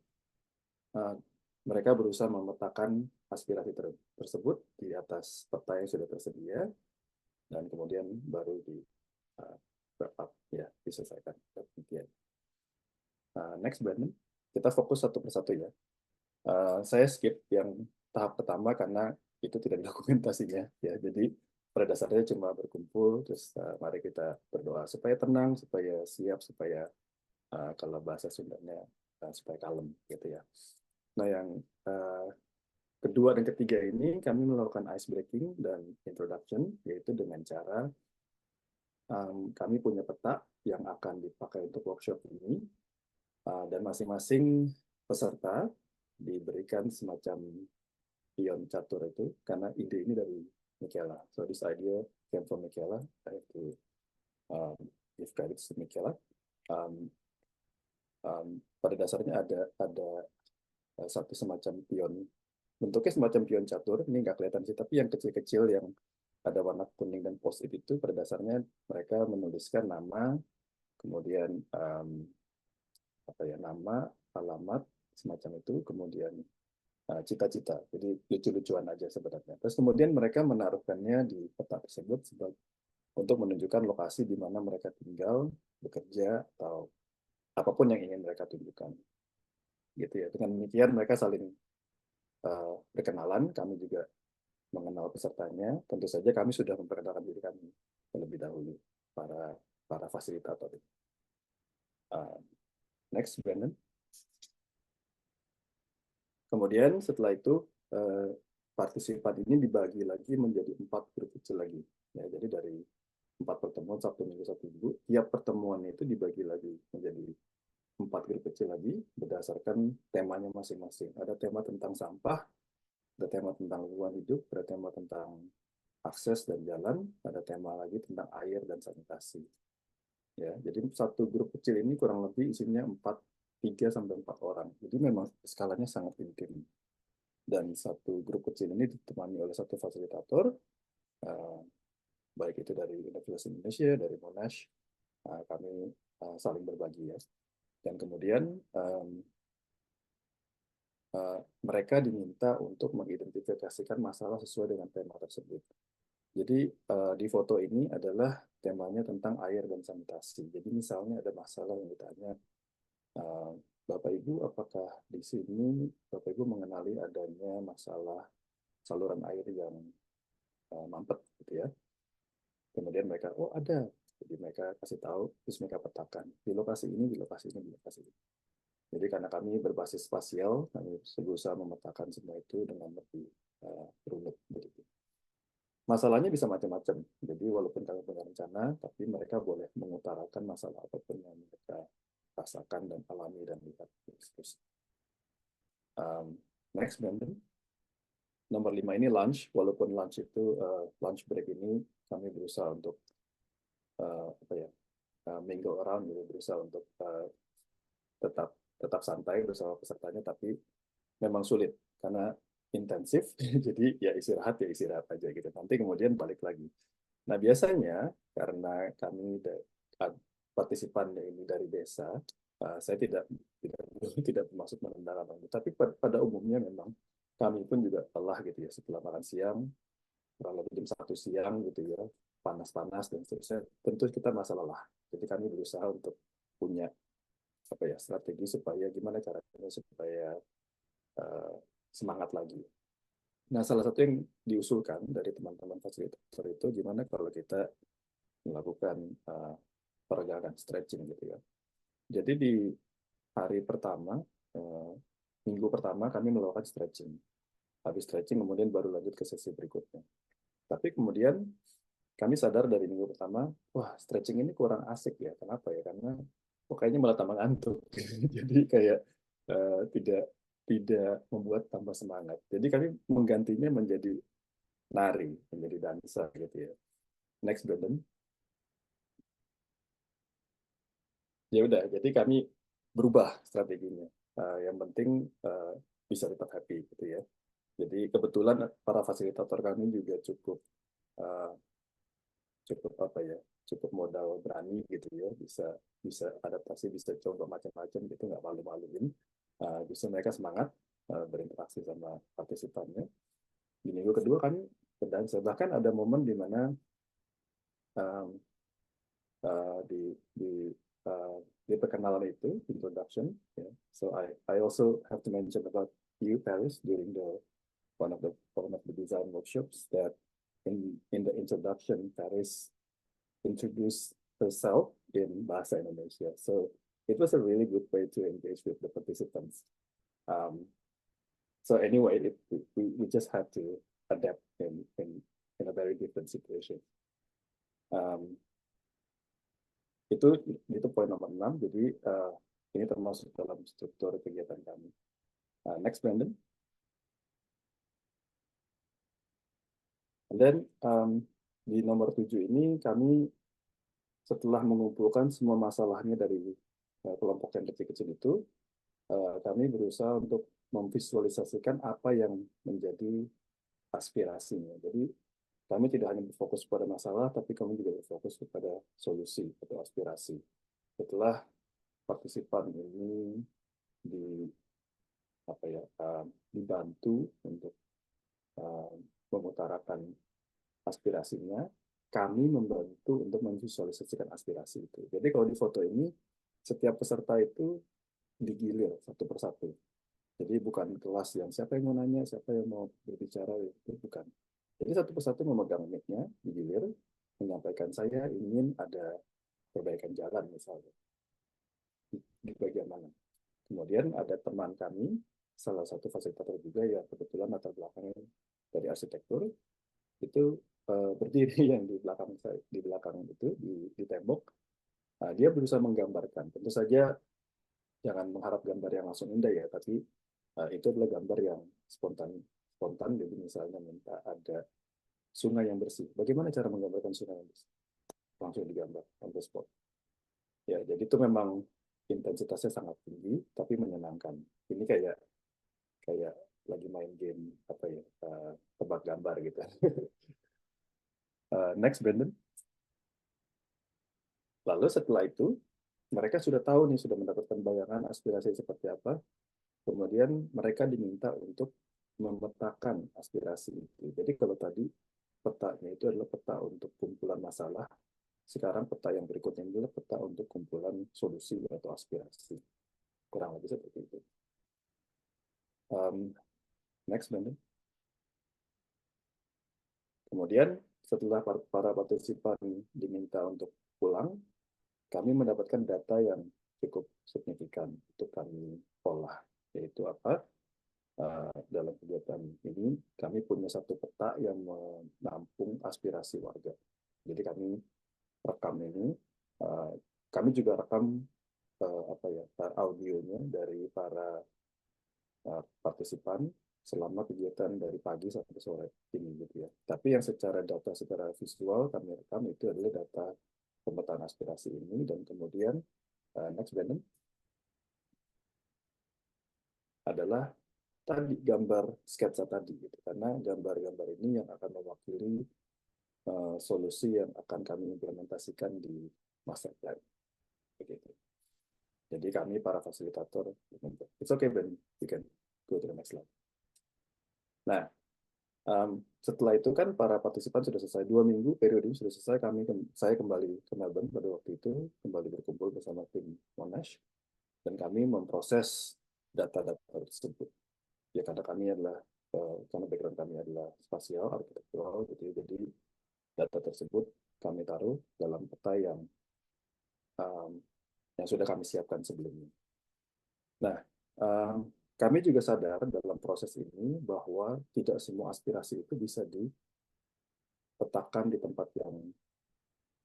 mereka berusaha memetakan aspirasi tersebut di atas peta yang sudah tersedia, dan kemudian baru di wrap up, ya, diselesaikan. Next, Brandon. Kita fokus satu persatu ya. Saya skip yang tahap pertama karena itu tidak dokumentasinya ya. Jadi pada dasarnya cuma berkumpul, terus mari kita berdoa supaya tenang, supaya siap, supaya kalau bahasa Sundanya supaya kalem gitu ya. Nah, yang kedua dan ketiga ini kami melakukan ice breaking dan introduction, yaitu dengan cara kami punya peta yang akan dipakai untuk workshop ini, dan masing-masing peserta diberikan semacam pion catur itu, karena ide ini dari Michaela. So this idea came from Michaela. I have to give credit to Michaela. Pada dasarnya ada satu semacam pion, bentuknya semacam pion catur. Ini nggak kelihatan sih, tapi yang kecil-kecil yang ada warna kuning dan post-it itu pada dasarnya mereka menuliskan nama, kemudian nama, alamat semacam itu, kemudian cita-cita. Jadi lucu-lucuan aja sebenarnya. Terus kemudian mereka menaruhkannya di peta tersebut untuk menunjukkan lokasi di mana mereka tinggal, bekerja, atau apapun yang ingin mereka tunjukkan. Gitu ya. Dengan demikian mereka saling berkenalan, kami juga mengenal pesertanya. Tentu saja kami sudah memperkenalkan diri kami terlebih dahulu, para fasilitator. Next, Brandon. Kemudian setelah itu partisipan ini dibagi lagi menjadi 4 grup kecil lagi. Ya, jadi dari 4 pertemuan, Sabtu Minggu Sabtu Minggu, tiap pertemuan itu dibagi lagi menjadi 4 grup kecil lagi berdasarkan temanya masing-masing. Ada tema tentang sampah, ada tema tentang lingkungan hidup, ada tema tentang akses dan jalan, ada tema lagi tentang air dan sanitasi. Ya, jadi satu grup kecil ini kurang lebih isinya 3-4 orang. Jadi memang skalanya sangat intim. Dan satu grup kecil ini ditemani oleh satu fasilitator, baik itu dari Universitas Indonesia, dari Monash, kami saling berbagi ya. Dan kemudian mereka diminta untuk mengidentifikasikan masalah sesuai dengan tema tersebut. Jadi di foto ini adalah temanya tentang air dan sanitasi. Jadi misalnya ada masalah yang ditanya, Bapak Ibu, apakah di sini Bapak Ibu mengenali adanya masalah saluran air yang mampet, gitu ya? Kemudian mereka, oh ada. Jadi mereka kasih tahu, terus mereka petakan di lokasi ini, di lokasi ini, di lokasi ini. Jadi karena kami berbasis spasial, kami berusaha memetakan semua itu dengan lebih rumit. Begitu. Masalahnya bisa macam-macam. Jadi walaupun kami punya rencana, tapi mereka boleh mengutarakan masalah apapun yang mereka rasakan dan alami dan lihat. Next, Brandon. Nomor 5 ini lunch. Walaupun lunch itu lunch break ini kami berusaha untuk mingle around, gitu, berusaha untuk tetap santai bersama pesertanya, tapi memang sulit karena intensif. Jadi ya istirahat aja gitu. Nanti kemudian balik lagi. Nah biasanya karena kami partisipan ini dari desa, saya tidak bermaksud merendahkan, tapi pada umumnya memang kami pun juga lelah gitu ya setelah makan siang, kurang lebih jam 1 siang gitu ya, panas-panas dan seterusnya. Tentu kita merasa lelah. Jadi kami berusaha untuk punya strategi supaya gimana caranya supaya semangat lagi. Nah, salah satu yang diusulkan dari teman-teman fasilitator itu gimana kalau kita melakukan peregangan, stretching gitu ya. Jadi di hari pertama, minggu pertama kami melakukan stretching. Habis stretching kemudian baru lanjut ke sesi berikutnya. Tapi kemudian kami sadar dari minggu pertama, wah stretching ini kurang asik ya. Kenapa ya? Karena kayaknya malah tambah ngantuk. Jadi kayak tidak membuat tambah semangat. Jadi kami menggantinya menjadi nari, menjadi dansa gitu ya. Next, Brandon. Ya udah, jadi kami berubah strateginya. Yang penting bisa tetap happy gitu ya. Jadi kebetulan para fasilitator kami juga uh, cukup apa ya, cukup modal berani gitu ya, bisa bisa adaptasi, bisa coba macam-macam gitu, nggak malu-maluin. Justru mereka semangat berinteraksi sama partisipannya. Di minggu kedua kami berdansa, bahkan ada momen di mana um, uh, di perkenalan itu, introduction. Yeah. So I also have to mention about you, Paris, during one of the design workshops, that in the introduction, Paris introduced herself in Bahasa Indonesia. So it was a really good way to engage with the participants. So anyway, we just had to adapt in a very different situation. Itu poin nomor 6. Jadi ini termasuk dalam struktur kegiatan kami. Next, Brandon. And then di nomor 7 ini kami setelah mengumpulkan semua masalahnya dari kelompok yang kecil-kecil itu, kami berusaha untuk memvisualisasikan apa yang menjadi aspirasinya. Jadi kami tidak hanya berfokus pada masalah, tapi kami juga berfokus kepada solusi atau aspirasi. Setelah partisipan ini dibantu untuk mengutarakan aspirasinya, kami membantu untuk memvisualisasikan aspirasi itu. Jadi kalau di foto ini, setiap peserta itu digilir satu persatu. Jadi bukan kelas yang siapa yang mau nanya, siapa yang mau berbicara, itu bukan. Jadi satu persatu memegang mic-nya, digilir, menyampaikan saya ingin ada perbaikan jalan misalnya. Di bagian mana. Kemudian ada teman kami, salah satu fasilitator juga yang kebetulan latar belakangnya dari arsitektur, itu berdiri yang di belakang itu di tembok. Dia berusaha menggambarkan. Tentu saja jangan mengharap gambar yang langsung indah ya, tapi itu adalah gambar yang spontan. Jadi misalnya minta ada sungai yang bersih. Bagaimana cara menggambarkan sungai yang bersih? Langsung digambar on the spot. Ya, jadi itu memang intensitasnya sangat tinggi, tapi menyenangkan. Ini kayak lagi main game apa ya, tebak gambar gitu. Next, Brandon. Lalu setelah itu, mereka sudah tahu nih, sudah mendapatkan bayangan aspirasi seperti apa. Kemudian mereka diminta untuk memetakan aspirasi itu. Jadi kalau tadi petanya itu adalah peta untuk kumpulan masalah, sekarang peta yang berikutnya adalah peta untuk kumpulan solusi atau aspirasi. Kurang lebih seperti itu. Next, Brandon. Kemudian setelah para partisipan diminta untuk pulang, kami mendapatkan data yang cukup signifikan untuk kami olah, yaitu apa? Dalam kegiatan ini, kami punya satu peta yang menampung aspirasi warga. Jadi kami rekam ini, kami juga rekam audionya dari para partisipan selama kegiatan dari pagi sampai sore ini gitu ya. Tapi yang secara data secara visual kami rekam itu adalah data pemetaan aspirasi ini, dan kemudian next, Brandon, adalah tadi gambar sketsa tadi gitu, karena gambar-gambar ini yang akan mewakili solusi yang akan kami implementasikan di master plan begitu. Jadi kami para fasilitator, it's okay Ben, you can go to the next slide. Nah, setelah itu kan para partisipan sudah selesai 2 minggu, periode ini sudah selesai. Saya kembali ke Melbourne pada waktu itu, kembali berkumpul bersama tim Monash, dan kami memproses data-data tersebut. Ya karena karena background kami adalah spasial, arsitektural, gitu. Jadi data tersebut kami taruh dalam peta yang sudah kami siapkan sebelumnya. Nah, kami juga sadar dalam proses ini bahwa tidak semua aspirasi itu bisa dipetakan di tempat yang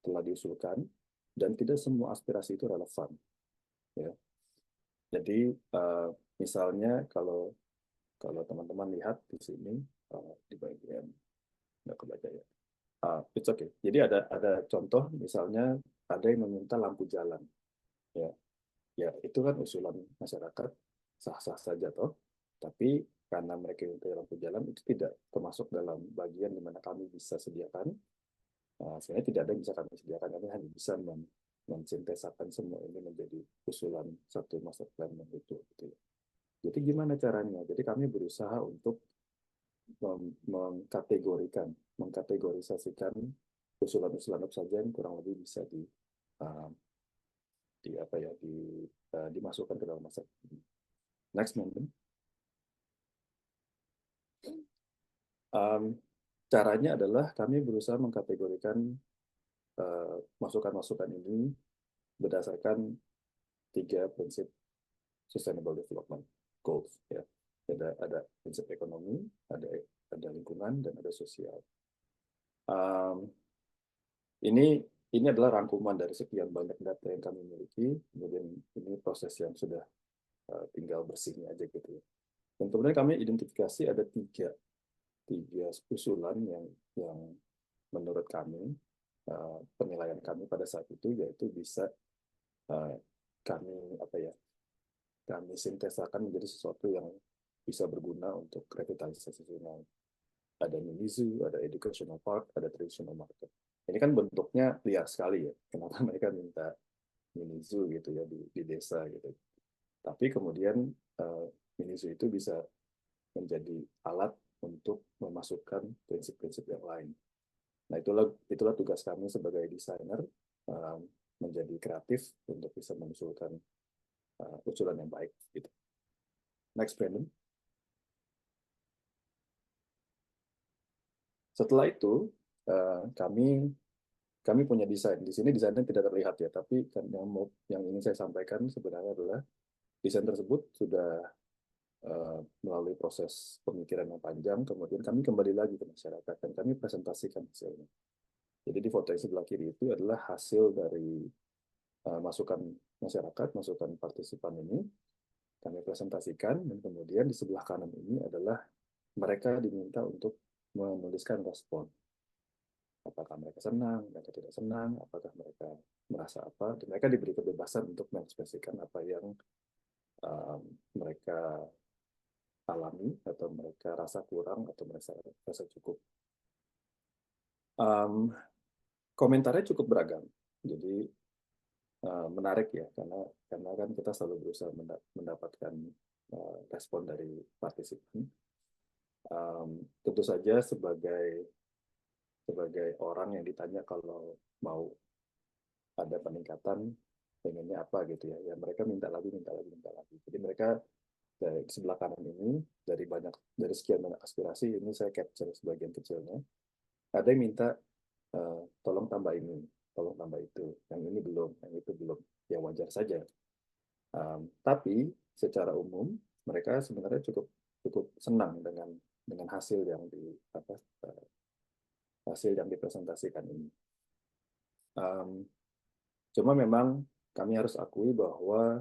telah diusulkan, dan tidak semua aspirasi itu relevan. Ya. Jadi, misalnya kalau teman-teman lihat di sini di bagian nggak kebaca ya. It's okay. Jadi ada contoh, misalnya ada yang meminta lampu jalan. Ya, itu kan usulan masyarakat, sah-sah saja toh. Tapi karena mereka minta lampu jalan itu tidak termasuk dalam bagian di mana kami bisa sediakan. Sebenarnya tidak ada yang bisa kami sediakan, kami hanya bisa mensintesakan semua ini menjadi usulan satu master plan yang utuh. Gitu. Jadi gimana caranya? Jadi kami berusaha untuk mengkategorisasikan usulan-usulan apa saja yang kurang lebih bisa uh, dimasukkan ke dalam master. Next, mungkin. Caranya adalah kami berusaha mengkategorikan masukan-masukan ini berdasarkan 3 prinsip Sustainable Development Goals. Ya. Ada prinsip ekonomi, ada lingkungan, dan ada sosial. Ini adalah rangkuman dari sekian banyak data yang kami miliki. Kemudian ini proses yang sudah tinggal bersihnya aja gitu. Dan kemudian kami identifikasi ada tiga usulan yang menurut kami penilaian kami pada saat itu yaitu bisa kami sintesakan menjadi sesuatu yang bisa berguna untuk revitalisasi sungai. Ada mini zoo, ada educational park, ada traditional market. Ini kan bentuknya liar sekali ya. Kenapa mereka minta mini zoo gitu ya di desa gitu. Tapi kemudian mini zoo itu bisa menjadi alat untuk memasukkan prinsip-prinsip yang lain. Nah, itulah tugas kami sebagai desainer, menjadi kreatif untuk bisa mengusulkan usulan yang baik. Gitu. Next, Brandon. Setelah itu, kami punya desain. Di sini desainnya tidak terlihat ya, tapi yang ingin saya sampaikan sebenarnya adalah desain tersebut sudah melalui proses pemikiran yang panjang, kemudian kami kembali lagi ke masyarakat dan kami presentasikan hasilnya. Jadi di foto yang sebelah kiri itu adalah hasil dari masukan masyarakat, masukan partisipan ini, kami presentasikan, dan kemudian di sebelah kanan ini adalah mereka diminta untuk menuliskan respon. Apakah mereka senang, mereka tidak senang, apakah mereka merasa apa, dan mereka diberi kebebasan untuk mengekspresikan apa yang mereka alami, atau mereka rasa kurang, atau mereka rasa cukup. Komentarnya cukup beragam, jadi menarik ya, karena kan kita selalu berusaha mendapatkan respon dari partisipan. Tentu saja sebagai orang yang ditanya kalau mau ada peningkatan, pengennya apa gitu ya, mereka minta lagi. Jadi mereka dari sebelah kanan ini dari sekian banyak aspirasi ini saya capture sebagian kecilnya. Ada yang minta tolong tambah ini, tolong tambah itu, yang ini belum, yang itu belum, ya wajar saja. Tapi secara umum mereka sebenarnya cukup senang dengan hasil yang dipresentasikan ini. Cuma memang kami harus akui bahwa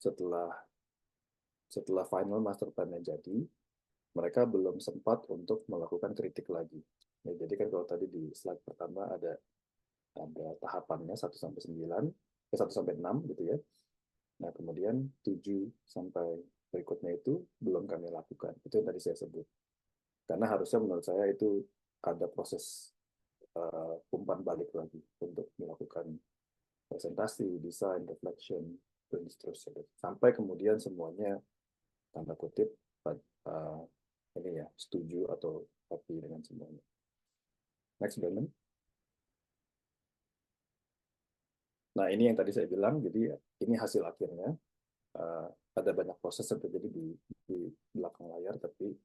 setelah final master plan-nya jadi, mereka belum sempat untuk melakukan kritik lagi. Ya, jadi kan kalau tadi di slide pertama ada tahapannya 1 sampai 9, 1 sampai 6 gitu ya. Nah, kemudian 7 sampai berikutnya itu belum kami lakukan. Itu yang tadi saya sebut. Karena harusnya menurut saya itu ada proses umpan balik lagi untuk melakukan presentasi, desain, reflection, dan seterusnya. Sampai kemudian semuanya tanda kutip ini ya setuju atau happy dengan semuanya. Next, Brandon. Nah, ini yang tadi saya bilang, jadi ini hasil akhirnya. Ada banyak proses yang terjadi di belakang layar, tapi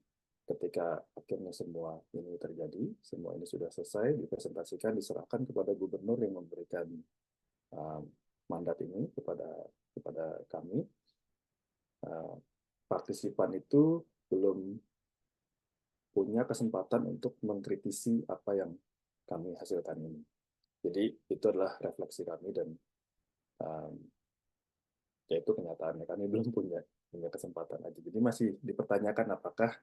ketika akhirnya semua ini terjadi, semua ini sudah selesai, dipresentasikan, diserahkan kepada gubernur yang memberikan mandat ini kepada kami. Partisipan itu belum punya kesempatan untuk mengkritisi apa yang kami hasilkan ini. Jadi itu adalah refleksi kami dan yaitu kenyataannya kami belum punya kesempatan aja. Jadi masih dipertanyakan apakah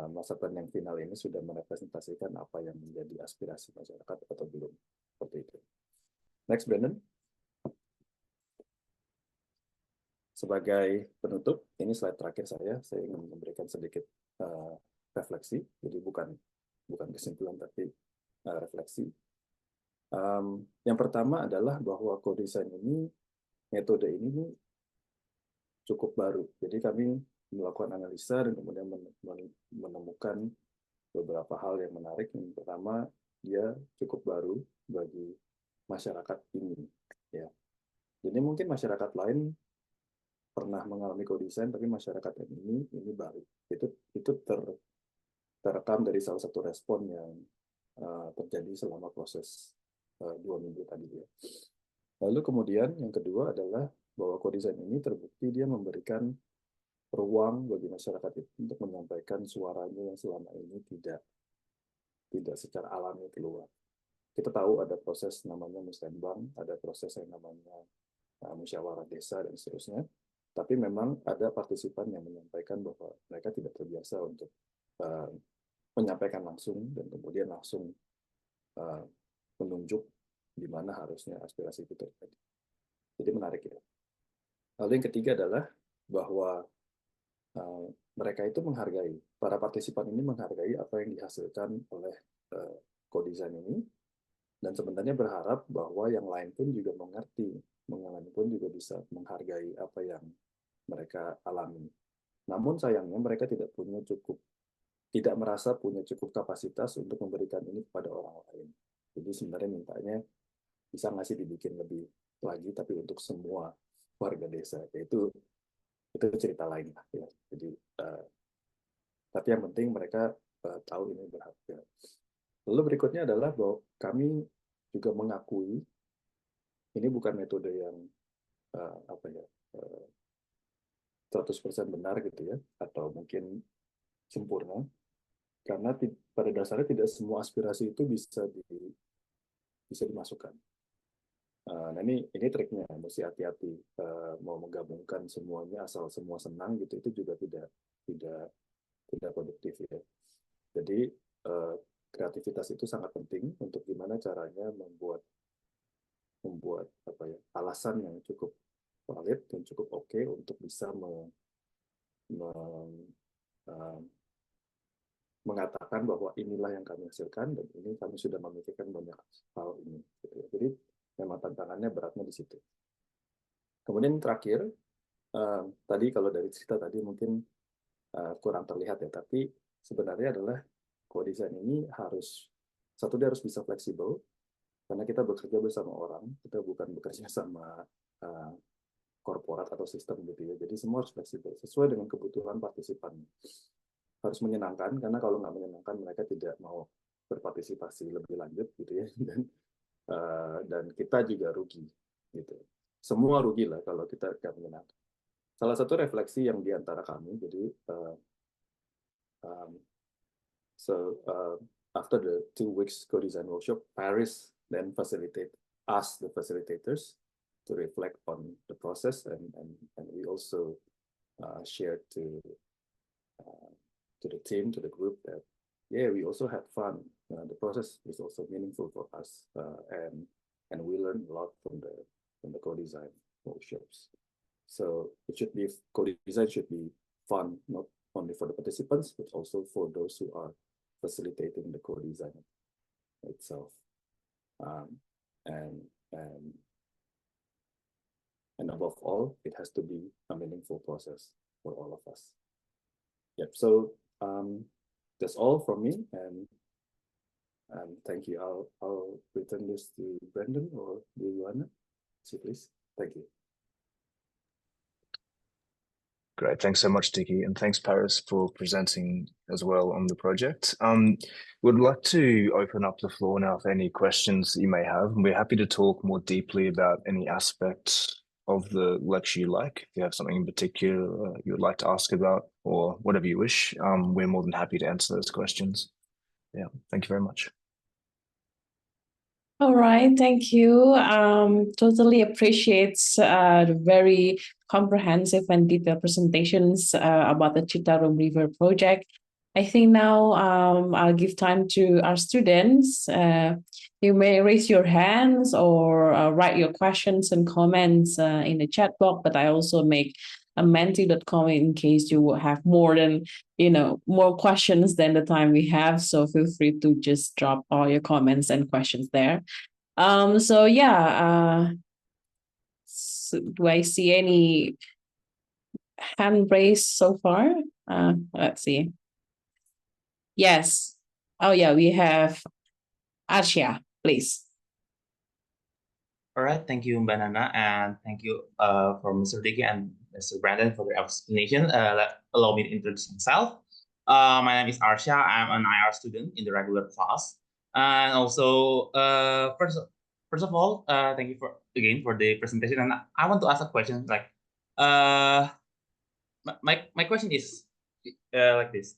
masa plan yang final ini sudah merepresentasikan apa yang menjadi aspirasi masyarakat atau belum. Seperti itu. Next, Brandon. sebagai penutup, ini slide terakhir saya ingin memberikan sedikit refleksi, jadi bukan kesimpulan tapi refleksi. Yang pertama adalah bahwa co-design ini, metode ini cukup baru. Jadi kami melakukan analisa dan kemudian menemukan beberapa hal yang menarik. Yang pertama, dia cukup baru bagi masyarakat ini. Ya. Jadi mungkin masyarakat lain pernah mengalami co-design, tapi masyarakat yang ini baru. Itu terekam dari salah satu respon yang terjadi selama proses 2 minggu tadi ya. Lalu kemudian yang kedua adalah bahwa co-design ini terbukti dia memberikan ruang bagi masyarakat itu untuk menyampaikan suaranya yang selama ini tidak secara alami keluar. Kita tahu ada proses namanya musrembang, ada proses yang namanya musyawarah desa dan seterusnya. Tapi memang ada partisipan yang menyampaikan bahwa mereka tidak terbiasa untuk menyampaikan langsung dan kemudian langsung menunjuk di mana harusnya aspirasi itu terjadi. Jadi menarik ya. Lalu yang ketiga adalah bahwa mereka itu menghargai, para partisipan ini menghargai apa yang dihasilkan oleh co-design ini, dan sebenarnya berharap bahwa yang lain pun juga mengerti, yang lain pun juga bisa menghargai apa yang mereka alami. Namun sayangnya mereka tidak merasa punya cukup kapasitas untuk memberikan ini kepada orang lain. Jadi sebenarnya mintanya bisa nggak sih dibikin lebih lagi, tapi untuk semua warga desa. Itu cerita lain lah ya. Jadi tapi yang penting mereka tahu ini berharga. Lalu berikutnya adalah bahwa kami juga mengakui ini bukan metode yang 100% benar gitu ya, atau mungkin sempurna, karena pada dasarnya tidak semua aspirasi itu bisa dimasukkan. Nah ini triknya, mesti hati-hati mau menggabungkan semuanya asal semua senang gitu, itu juga tidak produktif ya. Jadi kreativitas itu sangat penting untuk gimana caranya membuat alasan yang cukup valid dan cukup oke untuk bisa mengatakan bahwa inilah yang kami hasilkan dan ini kami sudah memikirkan banyak hal ini. Jadi memang tantangannya beratnya di situ. Kemudian terakhir, tadi kalau dari cerita tadi mungkin kurang terlihat ya, tapi sebenarnya adalah co-design ini dia harus bisa fleksibel, karena kita bekerja bersama orang, kita bukan bekerja sama korporat atau sistem gitu ya. Jadi semua harus fleksibel, sesuai dengan kebutuhan partisipan. Harus menyenangkan, karena kalau nggak menyenangkan mereka tidak mau berpartisipasi lebih lanjut gitu ya. Dan kita juga rugi gitu. Semua rugi lah kalau kita nggak menyenangkan. Salah satu refleksi yang diantara kami, jadi after the 2 weeks co-design workshop, Paris then asked the facilitators to reflect on the process, and we also shared to the team, to the group, that we also had fun. The process is also meaningful for us, and we learned a lot from the co-design workshops. So co-design should be fun, not only for the participants, but also for those who are facilitating the co-design itself. And above all, it has to be a meaningful process for all of us. Yep. So that's all from me, and thank you. I'll return this to Brendan, or do you wanna? So please, thank you. Great, thanks so much, Dicky, and thanks, Paris, for presenting as well on the project. Would like to open up the floor now for any questions that you may have, and we're happy to talk more deeply about any aspects of the lecture you like. If you have something in particular you would like to ask about, or whatever you wish, we're more than happy to answer those questions. Yeah, thank you very much. All right, thank you. Totally appreciates the very comprehensive and detailed presentations about the Citarum River project. I think now I'll give time to our students. You may raise your hands or write your questions and comments in the chat box, but I also make a menti.com in case you will have more than, more questions than the time we have. So feel free to just drop all your comments and questions there. So yeah, do I see any hand raised so far? Let's see. Yes. Oh yeah, we have Arshia, please. All right, thank you, Mbak Nana, and thank you for Mr. Dicky and Mr. Brandon for their explanation. Allow me to introduce myself. My name is Arsha. I'm an IR student in the regular class, and also first of all, thank you for the presentation. And I want to ask a question. Like, my question is like this.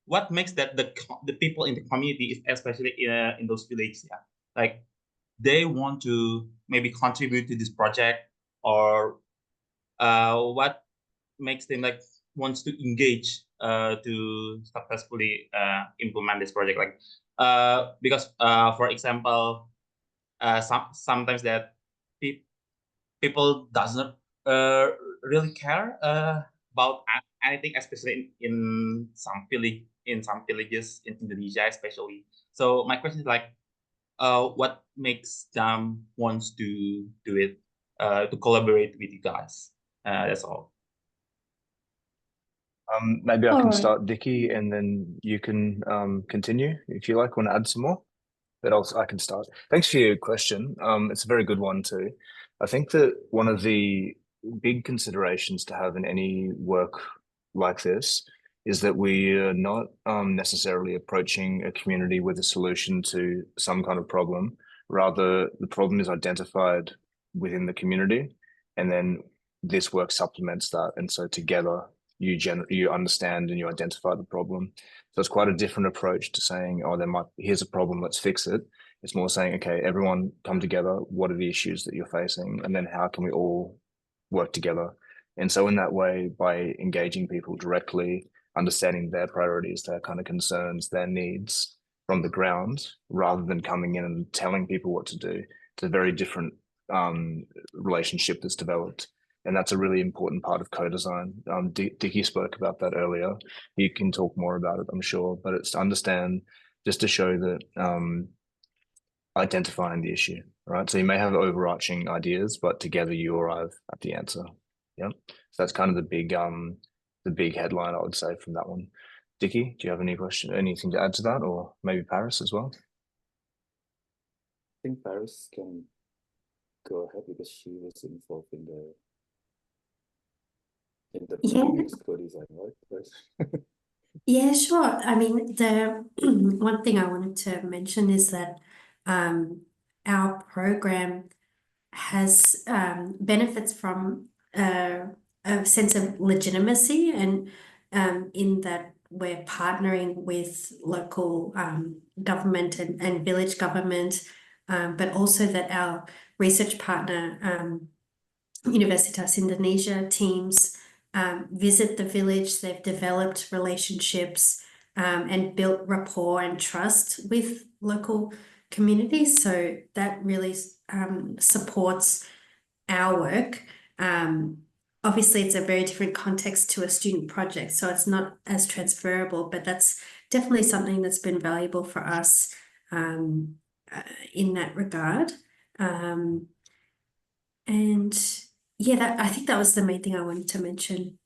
What makes that the people in the community, especially in those villages, yeah, like they want to maybe contribute to this project, or what makes them like wants to engage to successfully implement this project, like because for example, sometimes that people doesn't really care about anything, especially in some villages in Indonesia, especially. So my question is like, what makes them wants to do it, to collaborate with you guys? That's all. Maybe I All can right. start, Dicky, and then you can continue if you like. Want to add some more? But also I can start. Thanks for your question. It's a very good one too. I think that one of the big considerations to have in any work like this is that we are not necessarily approaching a community with a solution to some kind of problem. Rather, the problem is identified within the community, and then this work supplements that. And so together, you understand and you identify the problem. So it's quite a different approach to saying, oh, here's a problem, let's fix it. It's more saying, okay, everyone come together. What are the issues that you're facing? And then how can we all work together? And so in that way, by engaging people directly, understanding their priorities, their kind of concerns, their needs from the ground, rather than coming in and telling people what to do, it's a very different relationship that's developed. And that's a really important part of co-design. Dicky spoke about that earlier. You can talk more about it, I'm sure, but it's to understand, just to show that identifying the issue, right? So you may have overarching ideas, but together you arrive at the answer. Yeah. So that's kind of the big headline I would say from that one. Dicky, do you have anything to add to that, or maybe Paris as well? I think Paris can go ahead because she was involved in the previous co-design, right? Yeah, sure. I mean, the one thing I wanted to mention is that our program has benefits from a sense of legitimacy, and in that we're partnering with local government and village government, but also that our research partner, Universitas Indonesia teams visit the village. They've developed relationships and built rapport and trust with local communities. So that really supports our work. Obviously, it's a very different context to a student project, so it's not as transferable, but that's definitely something that's been valuable for us in that regard. And yeah, I think that was the main thing I wanted to mention.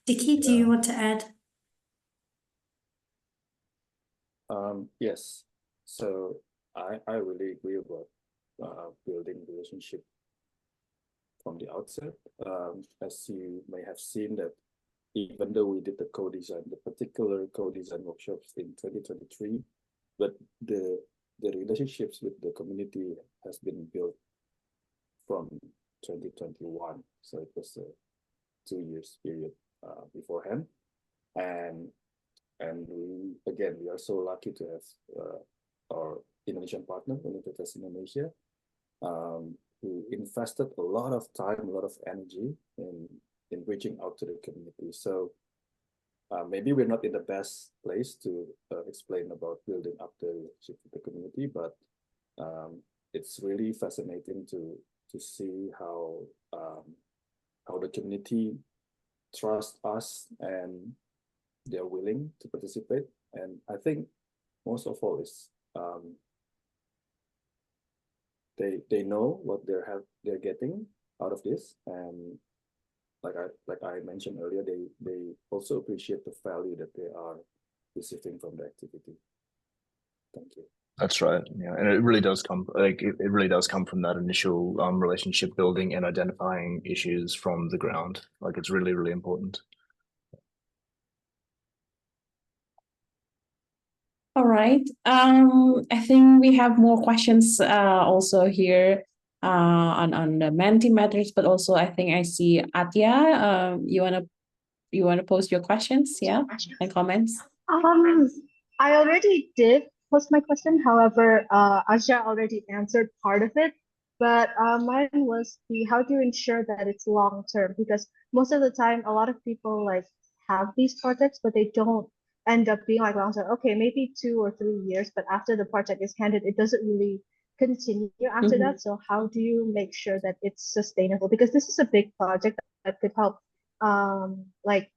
Dicky, do you want to add? Yes. So I really agree about building relationship from the outset. As you may have seen that even though we did the particular co-design workshops in 2023, but the relationships with the community has been built from 2021. So it was a 2 years period beforehand. And we are so lucky to have our Indonesian partner, Revitalisation Indonesia, who invested a lot of time, a lot of energy in reaching out to the community. So Maybe we're not in the best place to explain about building up the relationship with the community, but it's really fascinating to see how the community trust us and they're willing to participate. And I think most of all is they know what they're getting out of this, and like I mentioned earlier, they also appreciate the value that they are receiving from the activity. Thank you. That's right. Yeah, and it really does come it really does come from that initial relationship building and identifying issues from the ground. Like it's really, really important. All right. I think we have more questions also here on the Menti matters, but also I think I see Atya. You wanna post your questions, yeah, and comments? I already did post my question. However, Asha already answered part of it. But mine was how do you ensure that it's long term? Because most of the time, a lot of people like have these projects, but they don't end up being like long term. Okay, maybe 2 or 3 years, but after the project is handed, it doesn't really continue after that. So how do you make sure that it's sustainable? Because this is a big project that could help like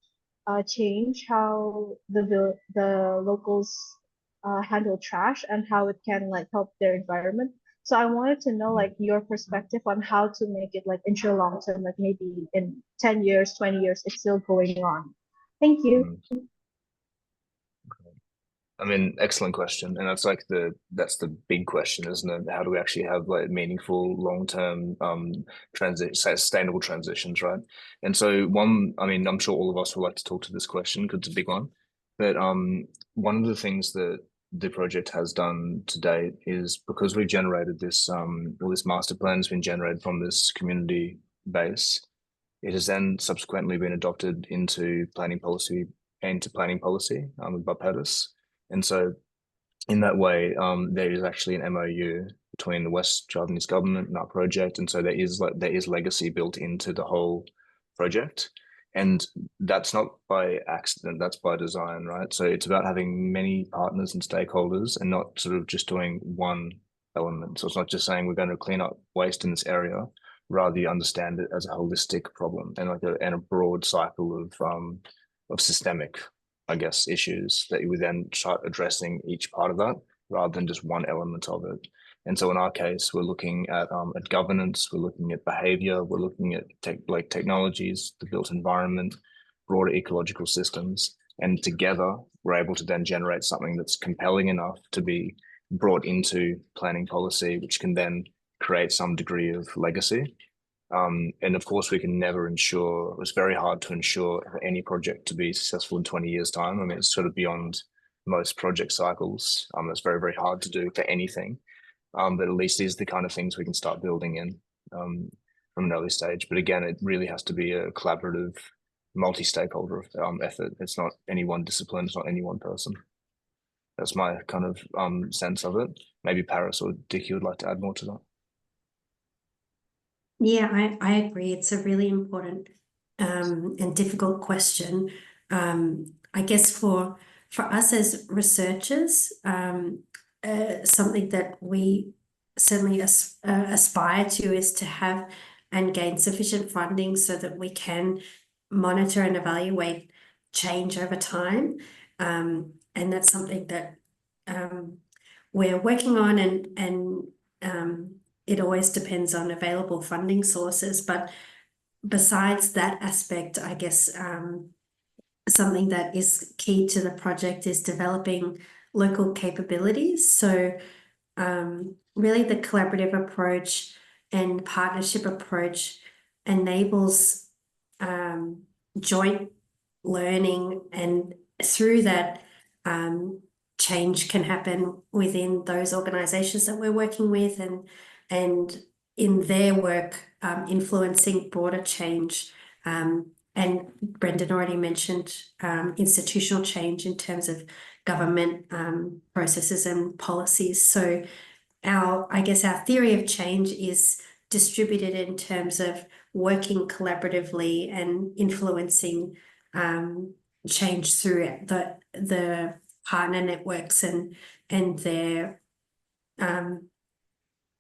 change how the locals handle trash and how it can like help their environment. So I wanted to know like your perspective on how to make it like ensure long term, like maybe in 10 years, 20 years, it's still going on. Thank you. I mean, excellent question, and that's the big question, isn't it? How do we actually have like meaningful, long-term, sustainable transitions, right? And so I mean, I'm sure all of us would like to talk to this question because it's a big one. But one of the things that the project has done to date is because we've generated this, this master plan has been generated from this community base. It has then subsequently been adopted into planning policy with Barbados. And so in that way, there is actually an MOU between the West Javanese government and our project. And so there is legacy built into the whole project. And that's not by accident, that's by design, right? So it's about having many partners and stakeholders and not sort of just doing one element. So it's not just saying we're going to clean up waste in this area, rather you understand it as a holistic problem and a broad cycle of systemic, I guess, issues that you would then start addressing each part of that rather than just one element of it. And so in our case, we're looking at governance, we're looking at behavior, we're looking at technologies, the built environment, broader ecological systems. And together, we're able to then generate something that's compelling enough to be brought into planning policy, which can then create some degree of legacy. And of course, we can never ensure, it's very hard to ensure any project to be successful in 20 years' time. I mean, it's sort of beyond most project cycles. It's very, very hard to do for anything. But at least these are the kind of things we can start building in from an early stage. But again, it really has to be a collaborative, multi-stakeholder effort. It's not any one discipline, it's not any one person. That's my kind of sense of it. Maybe Paris or Dickie would like to add more to that. Yeah, I agree. It's a really important and difficult question. I guess for us as researchers, something that we certainly aspire to is to have and gain sufficient funding so that we can monitor and evaluate change over time. And that's something that we're working on, and it always depends on available funding sources. But besides that aspect, I guess something that is key to the project is developing local capabilities. So really the collaborative approach and partnership approach enables joint learning, and through that change can happen within those organizations that we're working with, and in their work influencing broader change. And Brendan already mentioned institutional change in terms of government processes and policies. So I guess our theory of change is distributed in terms of working collaboratively and influencing change through the partner networks and their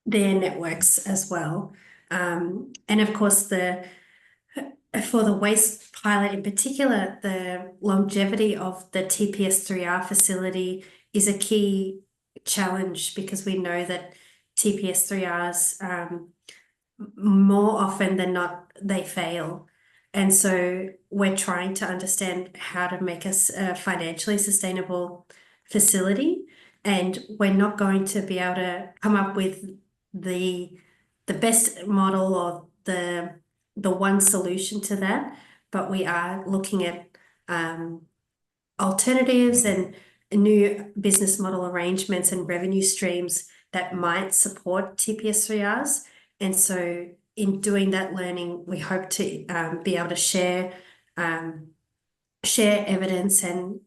networks as well. And of course, for the waste pilot in particular, the longevity of the TPS3R facility is a key challenge, because we know that TPS3Rs, more often than not, they fail. And so we're trying to understand how to make us a financially sustainable facility. And we're not going to be able to come up with the best model or the one solution to that, but we are looking at alternatives and new business model arrangements and revenue streams that might support TPS3Rs. And so in doing that learning, we hope to be able to share evidence and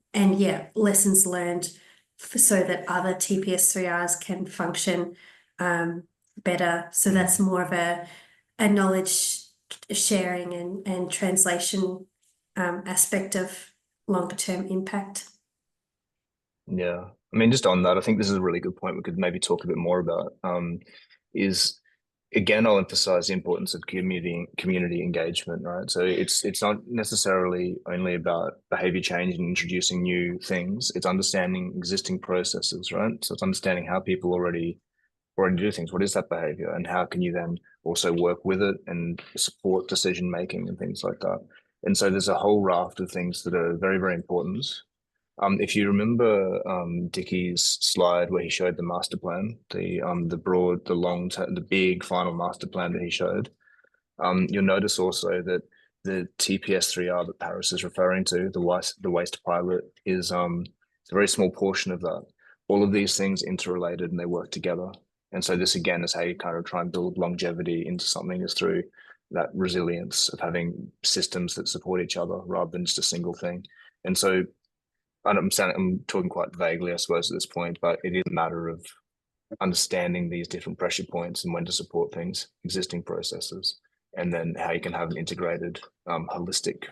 lessons learned, so that other TPS3Rs can function better. So that's more of a knowledge sharing and translation aspect of longer-term impact. Yeah, I mean, just on that, I think this is a really good point we could maybe talk a bit more about. Is again, I'll emphasize the importance of community engagement, right? So it's not necessarily only about behavior change and introducing new things. It's understanding existing processes, right? So it's understanding how people already do things. What is that behavior, and how can you then also work with it and support decision making and things like that? And so there's a whole raft of things that are very, very important. If you remember Dickie's slide where he showed the master plan, the broad, the long, the big final master plan that he showed, you'll notice also that the TPS3R that Paris is referring to, the waste pilot, is it's a very small portion of that. All of these things interrelated and they work together. And so this again is how you kind of try and build longevity into something, is through that resilience of having systems that support each other rather than just a single thing. And so I'm talking quite vaguely, I suppose, at this point, but it is a matter of understanding these different pressure points and when to support things, existing processes, and then how you can have an integrated, holistic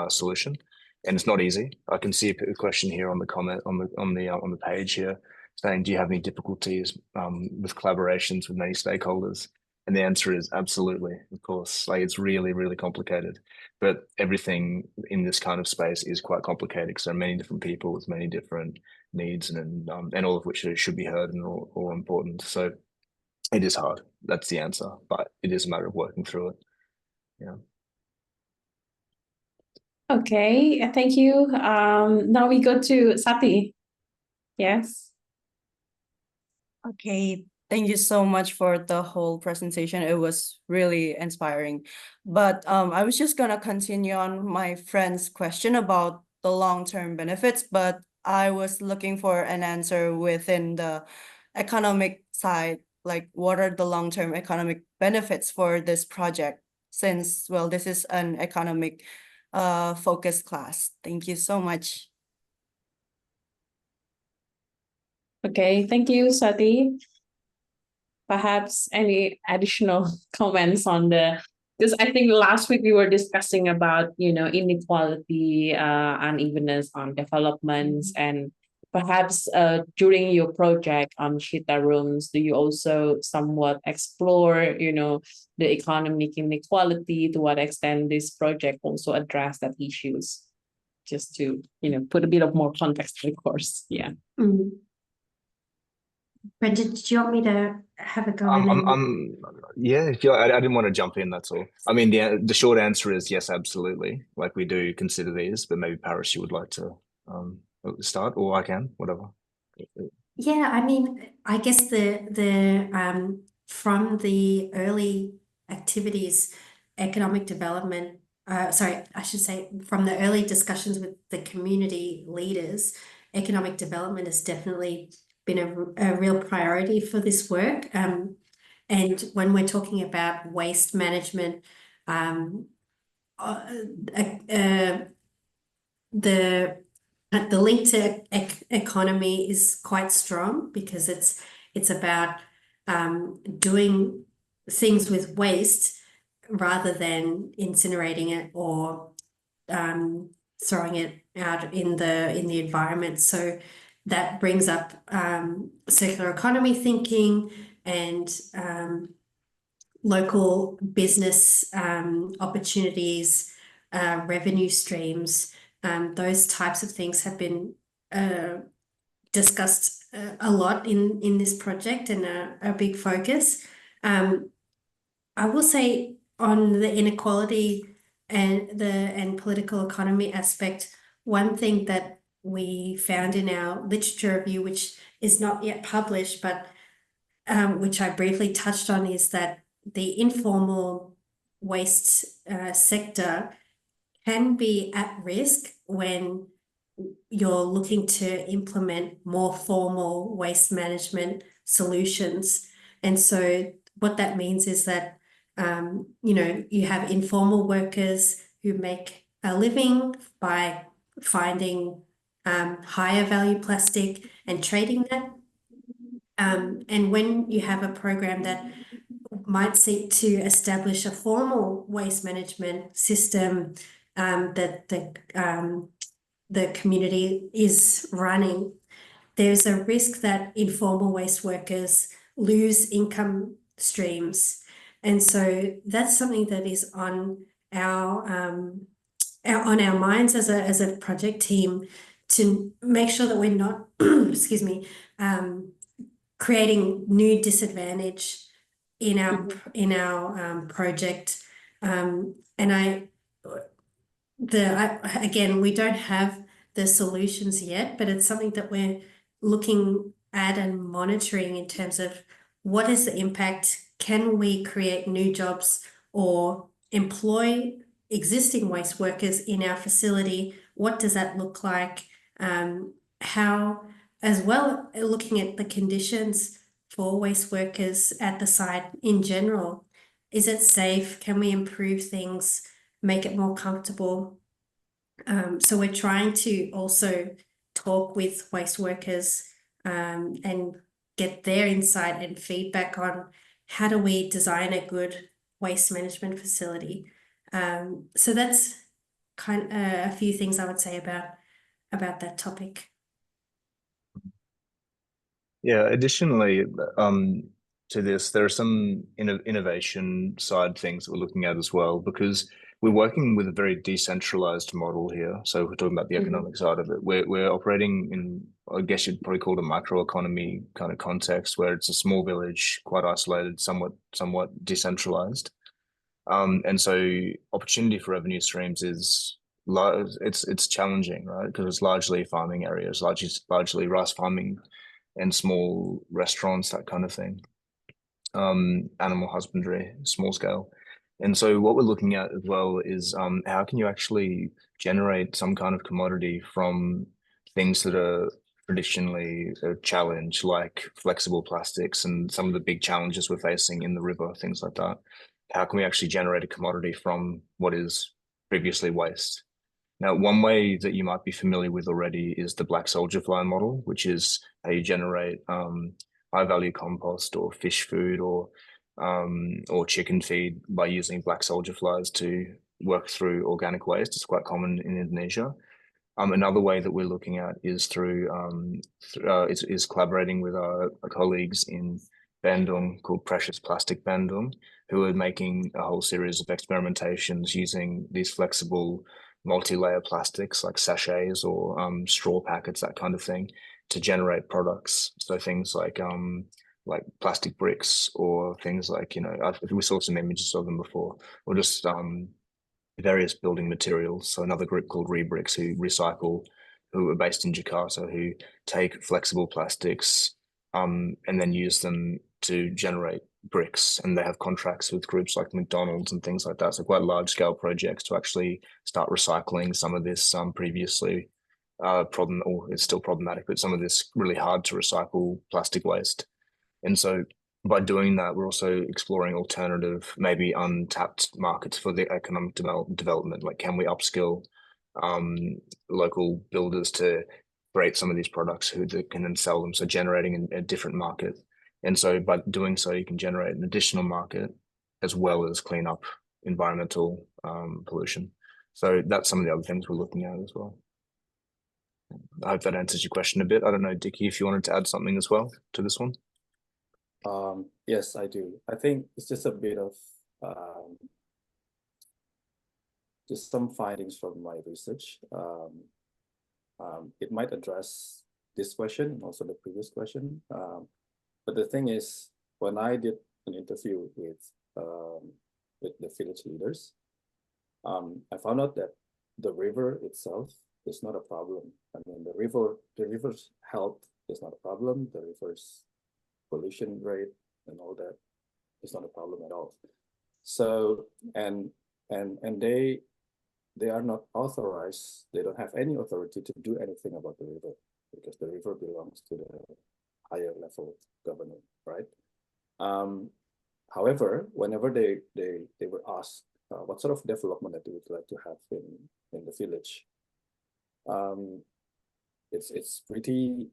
solution. And it's not easy. I can see a question here on the comment on the page here saying, "Do you have any difficulties with collaborations with many stakeholders?" And the answer is absolutely, of course. Like, it's really, really complicated. But everything in this kind of space is quite complicated, because there are many different people with many different needs, and all of which should be heard and all important. So it is hard. That's the answer. But it is a matter of working through it. Yeah. Okay, thank you. Now we go to Sati. Yes. Okay, thank you so much for the whole presentation. It was really inspiring. But I was just gonna continue on my friend's question about the long-term benefits, but I was looking for an answer within the economic side, like what are the long-term economic benefits for this project, since, well, this is an economic focused class. Thank you so much. Okay, thank you, Sati. Perhaps any additional comments on because I think last week we were discussing about, inequality, unevenness on developments, and perhaps during your project on Shita rooms, do you also somewhat explore, the economic inequality, to what extent this project also address that issues? Just to, put a bit of more context, of course. Yeah. Brendan, did you want me to have a go? Yeah, I didn't want to jump in, that's all. I mean, the short answer is yes, absolutely. Like, we do consider these, but maybe Paris, you would like to start, or I can, whatever. Yeah, I mean, I guess the from the early activities, economic development, sorry, I should say from the early discussions with the community leaders, economic development has definitely been a real priority for this work. And when we're talking about waste management, the link to economy is quite strong, because it's about doing things with waste rather than incinerating it or throwing it out in the environment. So that brings up circular economy thinking and local business opportunities, revenue streams. Those types of things have been discussed a lot in this project and a big focus. I will say on the inequality and political economy aspect, one thing that we found in our literature review, which is not yet published, but which I briefly touched on, is that the informal waste sector can be at risk when you're looking to implement more formal waste management solutions. And so what that means is that, you have informal workers who make a living by finding higher value plastic and trading that. And when you have a program that might seek to establish a formal waste management system that the community is running, there's a risk that informal waste workers lose income streams. And so that's something that is on our minds as a project team, to make sure that we're not, excuse me, creating new disadvantage in our project. And again, we don't have the solutions yet, but it's something that we're looking at and monitoring in terms of what is the impact. Can we create new jobs or employ existing waste workers in our facility? What does that look like? How, as well, looking at the conditions for waste workers at the site in general. Is it safe? Can we improve things, make it more comfortable? So we're trying to also talk with waste workers and get their insight and feedback on how do we design a good waste management facility. So that's kind of a few things I would say about that topic. Yeah, additionally, to this, there are some innovation side things that we're looking at as well, because we're working with a very decentralized model here. So we're talking about the economic side of it. We're operating in, I guess you'd probably call it a microeconomy kind of context, where it's a small village, quite isolated, somewhat decentralized. And so opportunity for revenue streams is it's challenging, right? Because it's largely farming areas, largely rice farming and small restaurants, that kind of thing. Animal husbandry, small scale. And so what we're looking at as well is how can you actually generate some kind of commodity from things that are traditionally a challenge, like flexible plastics and some of the big challenges we're facing in the river, things like that. How can we actually generate a commodity from what is previously waste? Now, one way that you might be familiar with already is the black soldier fly model, which is how you generate high value compost or fish food or chicken feed by using black soldier flies to work through organic waste. It's quite common in Indonesia. Another way that we're looking at is through is collaborating with our colleagues in Bandung called Precious Plastic Bandung, who are making a whole series of experimentations using these flexible multi-layer plastics like sachets or straw packets, that kind of thing, to generate products. So things like plastic bricks, or things like, we saw some images of them before, or just various building materials. So another group called Rebricks, who are based in Jakarta, who take flexible plastics and then use them to generate bricks, and they have contracts with groups like McDonald's and things like that. So quite large scale projects to actually start recycling some of this previously problem, or it's still problematic, but some of this really hard to recycle plastic waste. And so by doing that, we're also exploring alternative, maybe untapped markets for the economic development. Like, can we upskill local builders to create some of these products who can then sell them? So generating a different market. And so by doing so, you can generate an additional market as well as clean up environmental pollution. So that's some of the other things we're looking at as well. I hope that answers your question a bit. I don't know, Dickie, if you wanted to add something as well to this one. Yes, I do. I think it's just a bit of just some findings from my research. It might address this question and also the previous question. But the thing is, when I did an interview with the village leaders, I found out that the river itself is not a problem. I mean, the river's health is not a problem. The river's pollution rate and all that is not a problem at all. So, and they are not authorized. They don't have any authority to do anything about the river because the river belongs to the higher level government, right? However, whenever they were asked what sort of development that they would like to have in the village, it's pretty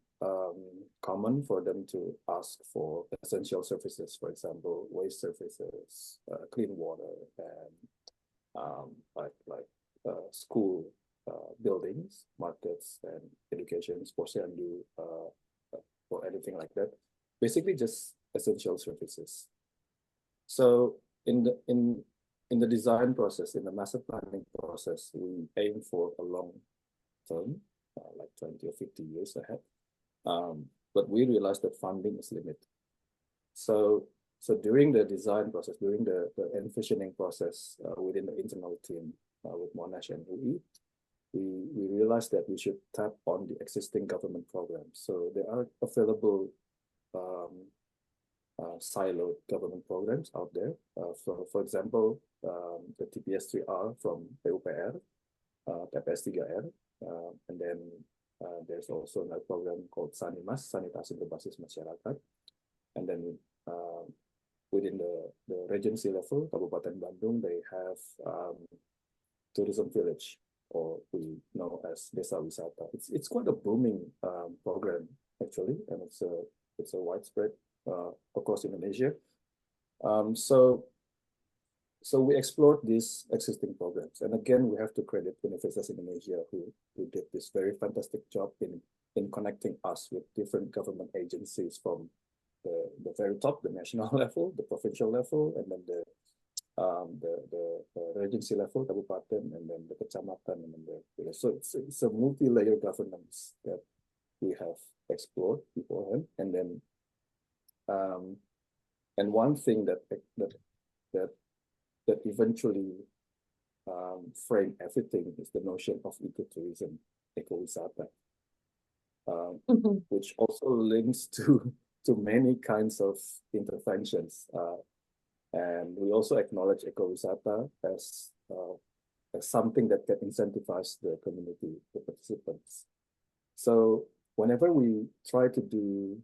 common for them to ask for essential services, for example, waste services, clean water, and school buildings, markets, and education, sports and or anything like that. Basically, just essential services. So in the design process, in the master planning process, we aim for a long term, like 20 or 50 years ahead. But we realized that funding is limited. So during the design process, during the envisioning process within the internal team with Monash and UI, we realized that we should tap on the existing government programs. So there are available siloed government programs out there. For example, the TPS3R from PUPR, TPS 3R, and then there's also another program called SANIMAS, Sanitasi Berbasis Masyarakat. And then within the regency level, Kabupaten Bandung, they have tourism village, or we know as Desa Wisata. It's quite a booming program actually, and it's a widespread across Indonesia. So we explored these existing programs, and again we have to credit Universitas Indonesia who did this very fantastic job in connecting us with different government agencies from the very top, the national level, the provincial level, and then the regency level, kabupaten, and then the kecamatan, and then the village. So it's a multi-layer governance that we have explored beforehand, and then and one thing that eventually framed everything is the notion of ecotourism, ecowisata, which also links to many kinds of interventions. And we also acknowledge ecowisata as something that can incentivize the community, the participants. So whenever we try to do,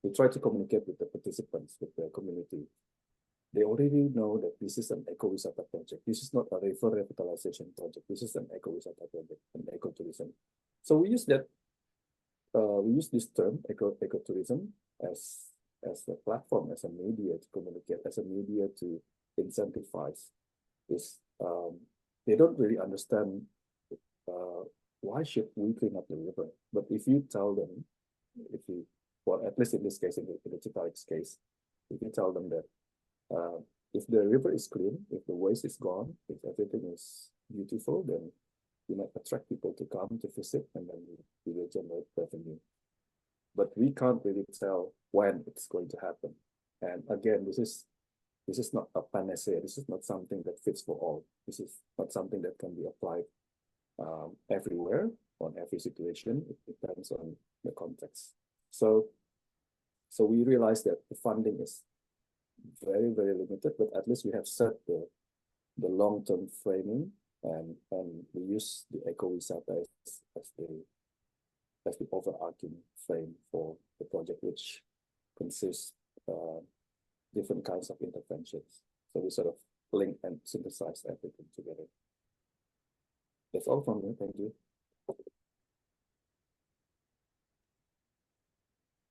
we try to communicate with the participants, with the community, they already know that this is an ecowisata project. This is not a river revitalization project. This is an ecowisata project, an ecotourism. So we use that. We use this term, ecotourism, as a platform, as a media to communicate, as a media to incentivize. They don't really understand why should we clean up the river. But if you tell them, well, at least in this case, in the Citarix case, if you tell them that if the river is clean, if the waste is gone, if everything is beautiful, then you might attract people to come to visit, and then we will generate revenue. But we can't really tell when it's going to happen. And again, this is not a panacea. This is not something that fits for all. This is not something that can be applied everywhere, on every situation. It depends on the context. So we realize that the funding is very, very limited, but at least we have set the long-term framing, and we use the ecowisata as the overarching frame for the project, which consists different kinds of interventions. So we sort of link and synthesize everything together. That's all from me. Thank you.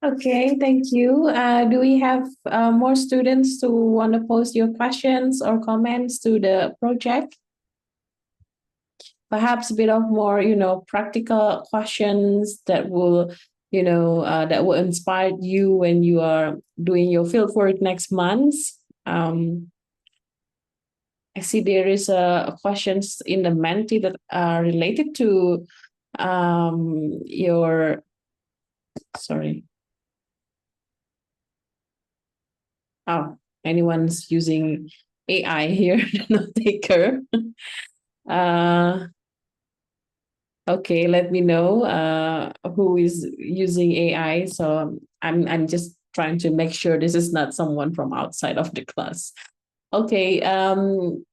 Okay, thank you. Do we have more students who want to post your questions or comments to the project? perhaps a bit of more, practical questions that will, that will inspire you when you are doing your field work next month. I see there is a questions in the Menti that are related to your, sorry. Oh, anyone's using AI here, note taker. Okay, let me know who is using AI. So I'm just trying to make sure this is not someone from outside of the class. Okay, I'm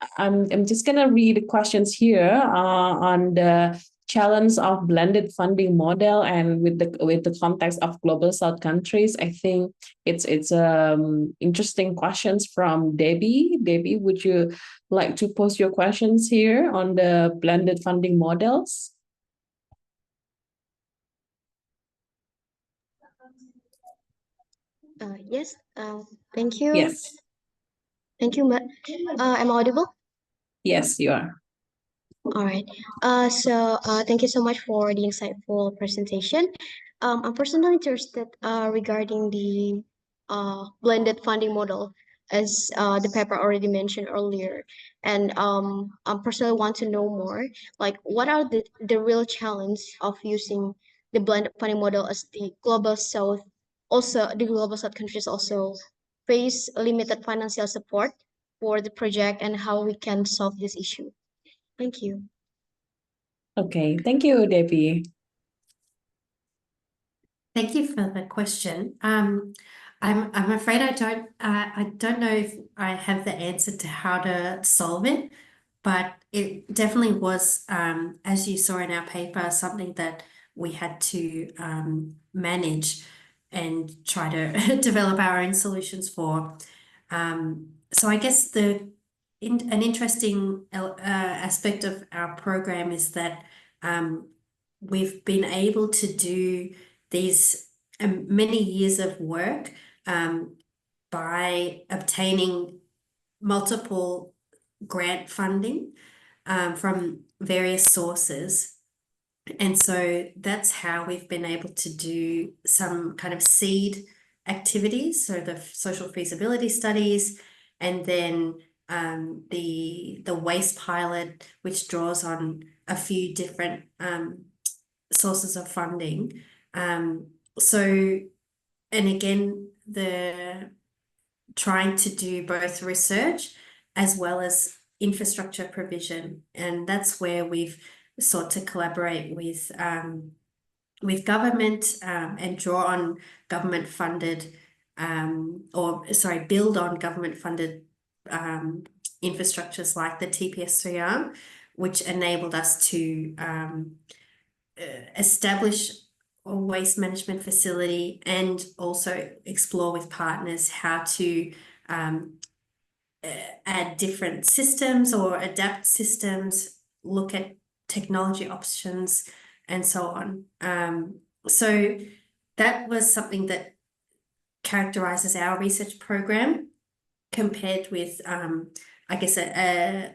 just gonna read the questions here on the challenge of blended funding model, and with the context of global South countries. I think it's interesting questions from Debbie. Debbie, would you like to post your questions here on the blended funding models? Yes. Thank you. Yes. Thank you, Mbak. Am I audible? Yes, you are. All right. Thank you so much for the insightful presentation. I'm personally interested regarding the blended funding model, as the paper already mentioned earlier, and I personally want to know more. Like, what are the real challenge of using the blended funding model, as the global South, also the global South countries also face limited financial support for the project, and how we can solve this issue. Thank you. Okay, thank you, Debbie. Thank you for the question. I'm afraid I don't know if I have the answer to how to solve it, but it definitely was, as you saw in our paper, something that we had to manage and try to develop our own solutions for. So I guess an interesting aspect of our program is that we've been able to do these many years of work by obtaining multiple grant funding from various sources. And so that's how we've been able to do some kind of seed activities, so the social feasibility studies, and then the waste pilot, which draws on a few different sources of funding. So, and again, the trying to do both research as well as infrastructure provision, and that's where we've sought to collaborate with government and draw on government funded build on government funded infrastructures like the TPS3R, which enabled us to establish a waste management facility and also explore with partners how to add different systems or adapt systems, look at technology options, and so on. So that was something that characterizes our research program compared with, I guess,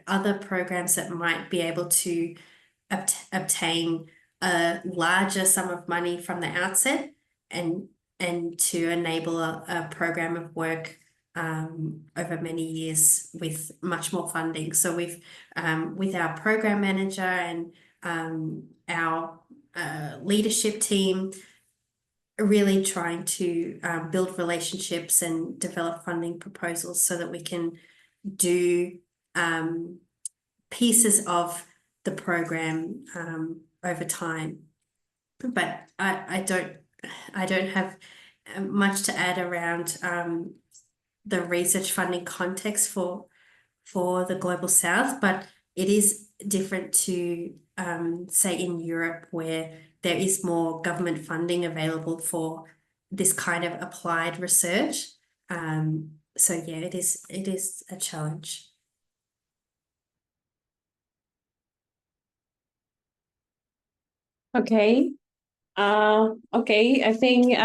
other programs that might be able to obtain a larger sum of money from the outset and to enable a program of work over many years with much more funding. So we've with our program manager and our leadership team, really trying to build relationships and develop funding proposals so that we can do pieces of the program over time. But I don't have much to add around the research funding context for the Global South, but it is different to say in Europe, where there is more government funding available for this kind of applied research. So yeah, it is a challenge. Okay. Okay, I think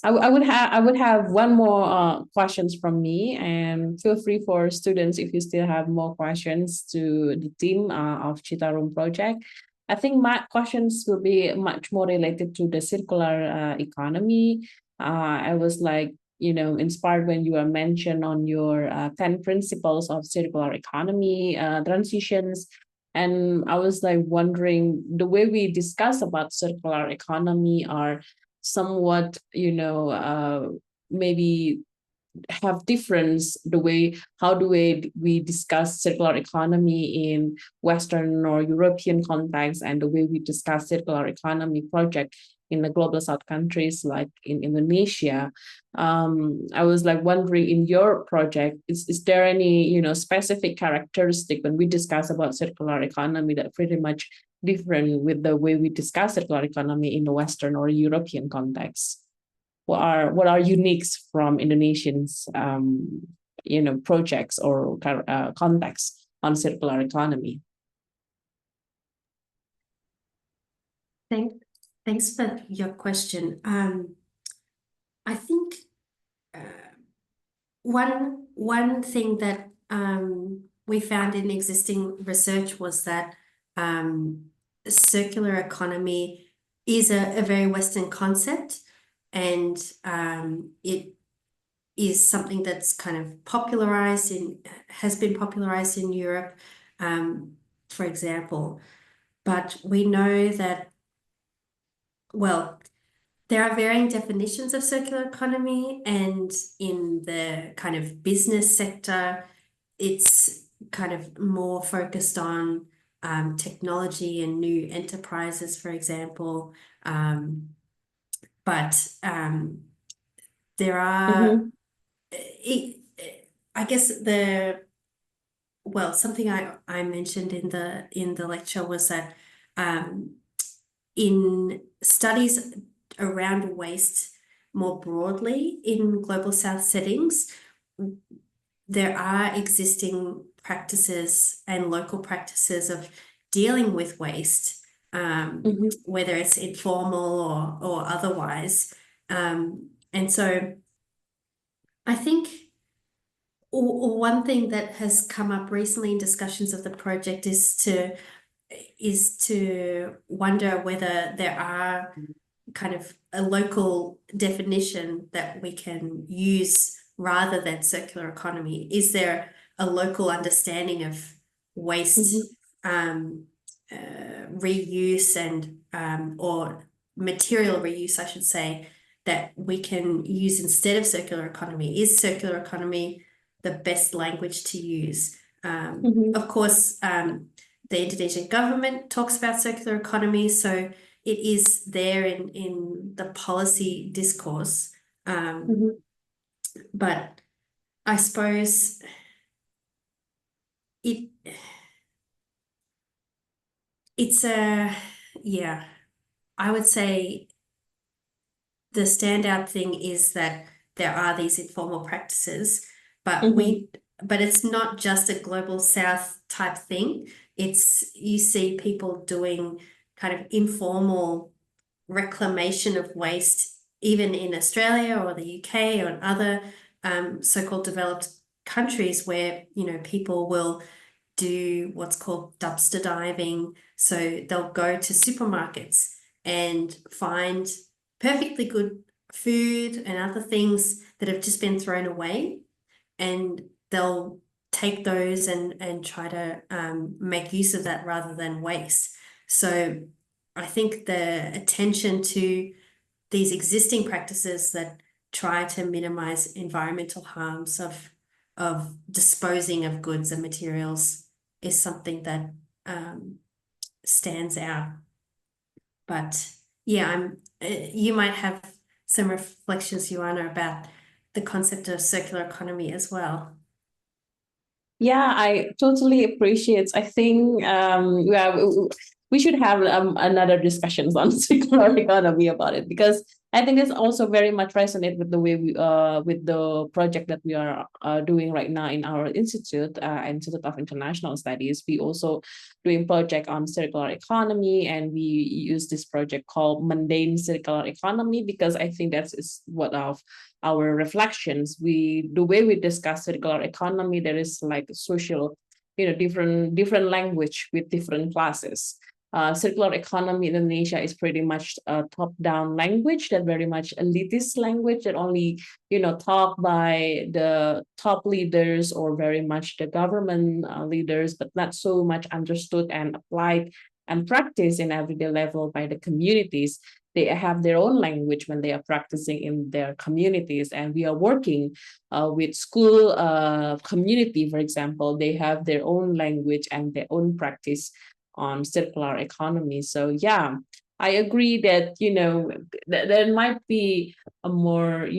I would have one more questions from me, and feel free for students if you still have more questions to the team of Citarum project. I think my questions will be much more related to the circular economy. I was like, inspired when you are mentioned on your 10 principles of circular economy transitions. And I was like wondering, the way we discuss about circular economy are somewhat, maybe have difference the way how do we discuss circular economy in Western or European context, and the way we discuss circular economy project in the global South countries like in Indonesia. I was like wondering, in your project, is there any specific characteristic when we discuss about circular economy that pretty much different with the way we discuss circular economy in the Western or European context? What are uniques from Indonesians projects or contexts on circular economy? Thanks for your question. I think one thing that we found in existing research was that circular economy is a very Western concept, and it is something that's kind of has been popularized in Europe, for example. But we know that, well, there are varying definitions of circular economy, and in the kind of business sector, it's kind of more focused on technology and new enterprises, for example. But there are, I guess something I mentioned in the lecture was that in studies around waste more broadly in global South settings, there are existing practices and local practices of dealing with waste, whether it's informal or otherwise. And so I think one thing that has come up recently in discussions of the project is to wonder whether there are kind of a local definition that we can use rather than circular economy. Is there a local understanding of waste reuse and or material reuse, I should say, that we can use instead of circular economy? Is circular economy the best language to use? Of course, the Indonesian government talks about circular economy, so it is there in the policy discourse. But I suppose it's I would say the standout thing is that there are these informal practices, but it's not just a global South type thing. You see people doing kind of informal reclamation of waste, even in Australia or the UK or other so-called developed countries, where people will do what's called dumpster diving. So they'll go to supermarkets and find perfectly good food and other things that have just been thrown away, and they'll take those and try to make use of that rather than waste. So I think the attention to these existing practices that try to minimize environmental harms of disposing of goods and materials is something that stands out. But yeah, you might have some reflections, Joanna, about the concept of circular economy as well. Yeah, I totally appreciate. I think we should have another discussions on circular economy about it, because I think it's also very much resonate with the way we with the project that we are doing right now in our institute, Institute of International Studies. We also doing project on circular economy, and we use this project called Mundane Circular Economy because I think that's is what of our reflections. The way we discuss circular economy, there is like social, different language with different classes. Circular economy in Indonesia is pretty much a top-down language, that very much elitist language that only, taught by the top leaders or very much the government leaders, but not so much understood and applied and practiced in everyday level by the communities. They have their own language when they are practicing in their communities, and we are working with school community, for example. They have their own language and their own practice on circular economy. So yeah, I agree that there might be a more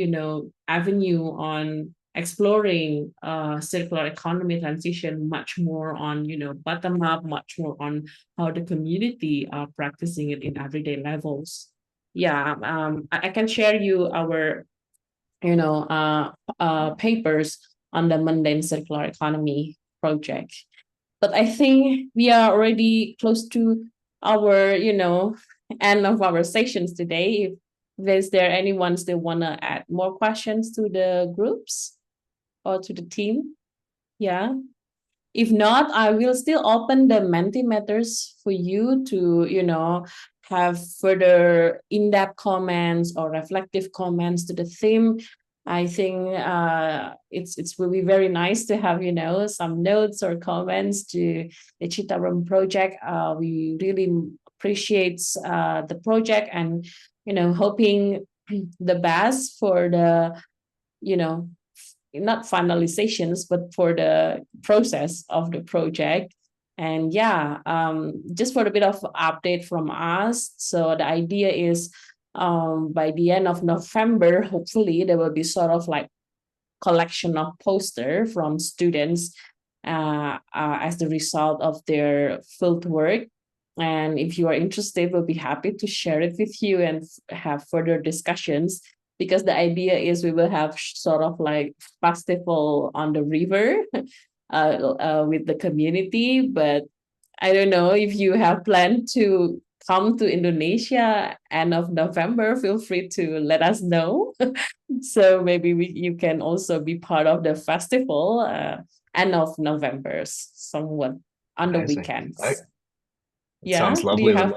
avenue on exploring circular economy transition much more on bottom up, much more on how the community are practicing it in everyday levels. Yeah, I can share you our papers on the mundane circular economy project. But I think we are already close to our, end of our sessions today. If is there anyone still want to add more questions to the groups or to the team? Yeah. If not, I will still open the Mentimeters for you to, have further in-depth comments or reflective comments to the theme. I think it's will be very nice to have some notes or comments to the Citarum project. We really appreciate the project and hoping the best for the not finalizations but for the process of the project. And yeah, just for a bit of update from us. So the idea is by the end of November, hopefully there will be sort of like collection of poster from students as the result of their field work. And if you are interested, we'll be happy to share it with you and have further discussions, because the idea is we will have sort of like festival on the river with the community. But I don't know if you have planned to come to Indonesia end of November, feel free to let us know. So maybe you can also be part of the festival end of November, somewhat on the Amazing. weekends. Sounds Do lovely. you have?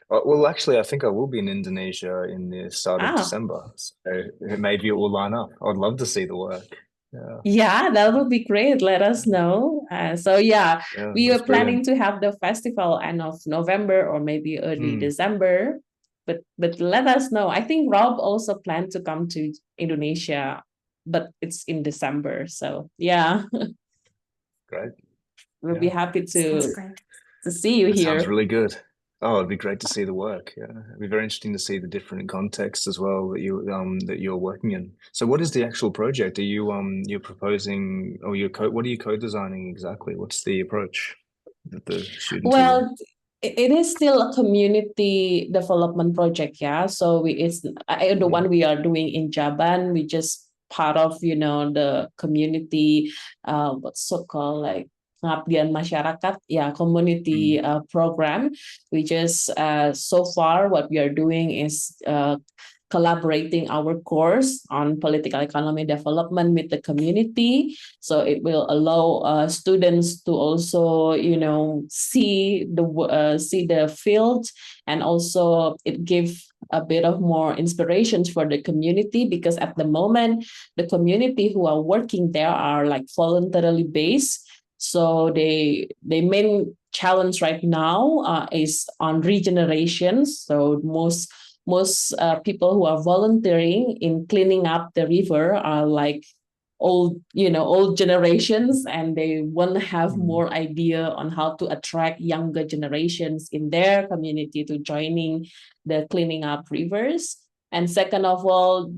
Well, actually, I think I will be in Indonesia in the start of Ah, December. So maybe it will line up. I'd love to see the work. Yeah, yeah, that would be great. Let us know. So yeah, yeah, we that's are planning brilliant. to have the festival end of November or maybe early December. But let us know. I think Rob also planned to come to Indonesia, but it's in December. So yeah, Great. we'll be Yeah, happy Sounds great. to see you that sounds here. really good. Oh, it'd be great to see the work. Yeah, it'd be very interesting to see the different contexts as well that you're working in. So, what is the actual project? Are you you're proposing, or what are you co-designing exactly? What's the approach that the students are doing? Well, it is still a community development project, yeah. So it's the one we are doing in Jaban. We just part of the community, what's so called like pengabdian masyarakat, yeah, community program. We just so far what we are doing is collaborating our course on political economy development with the community. So it will allow students to also, see the field, and also it gives a bit of more inspirations for the community, because at the moment the community who are working there are like voluntarily based. So the main challenge right now is on regeneration. So most people who are volunteering in cleaning up the river are like old generations, and they want to have more idea on how to attract younger generations in their community to joining the cleaning up rivers. And second of all,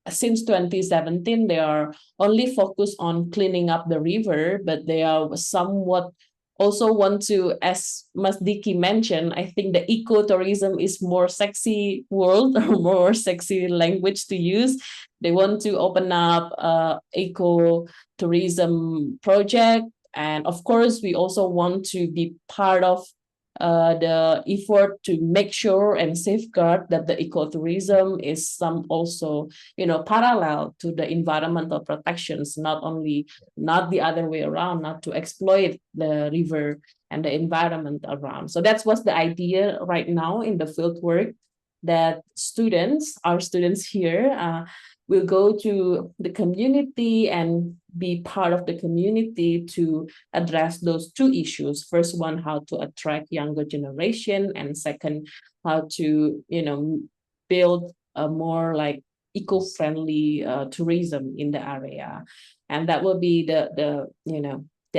since 2017 they are only focused on cleaning up the river, but they are somewhat also want to, as Mas Diki mentioned, I think the ecotourism is more sexy word or more sexy language to use. They want to open up ecotourism project. And of course, we also want to be part of the effort to make sure and safeguard that the ecotourism is some also, parallel to the environmental protections, not the other way around, not to exploit the river and the environment around. So that's what's the idea right now in the field work, that our students here will go to the community and be part of the community to address those two issues. First one, how to attract younger generation, and second, how to build a more like eco-friendly tourism in the area. And that will be the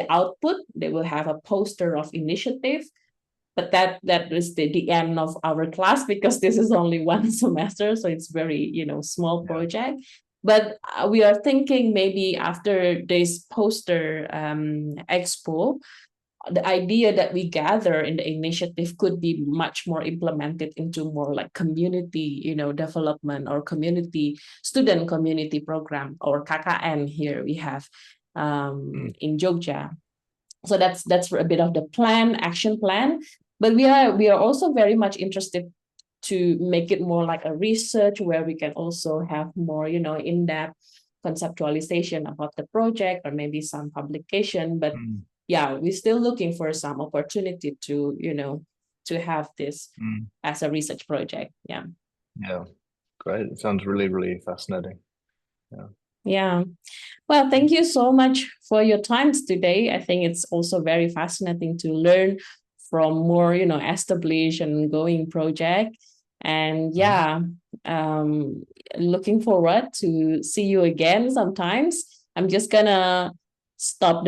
output. They will have a poster of initiative, but that is the end of our class, because this is only one semester, so it's very small project. But we are thinking maybe after this poster expo, the idea that we gather in the initiative could be much more implemented into more like community development, or student community program, or KKN here we have in Jogja. So that's a bit of the action plan. But we are also very much interested to make it more like a research, where we can also have more in-depth conceptualization about the project, or maybe some publication. But yeah, we're still looking for some opportunity to to have this as a research project. Yeah Great. It sounds really, really fascinating. Yeah. Well, thank you so much for your times today. I think it's also very fascinating to learn from more, established and going project. And looking forward to see you again sometimes. I'm just gonna stop the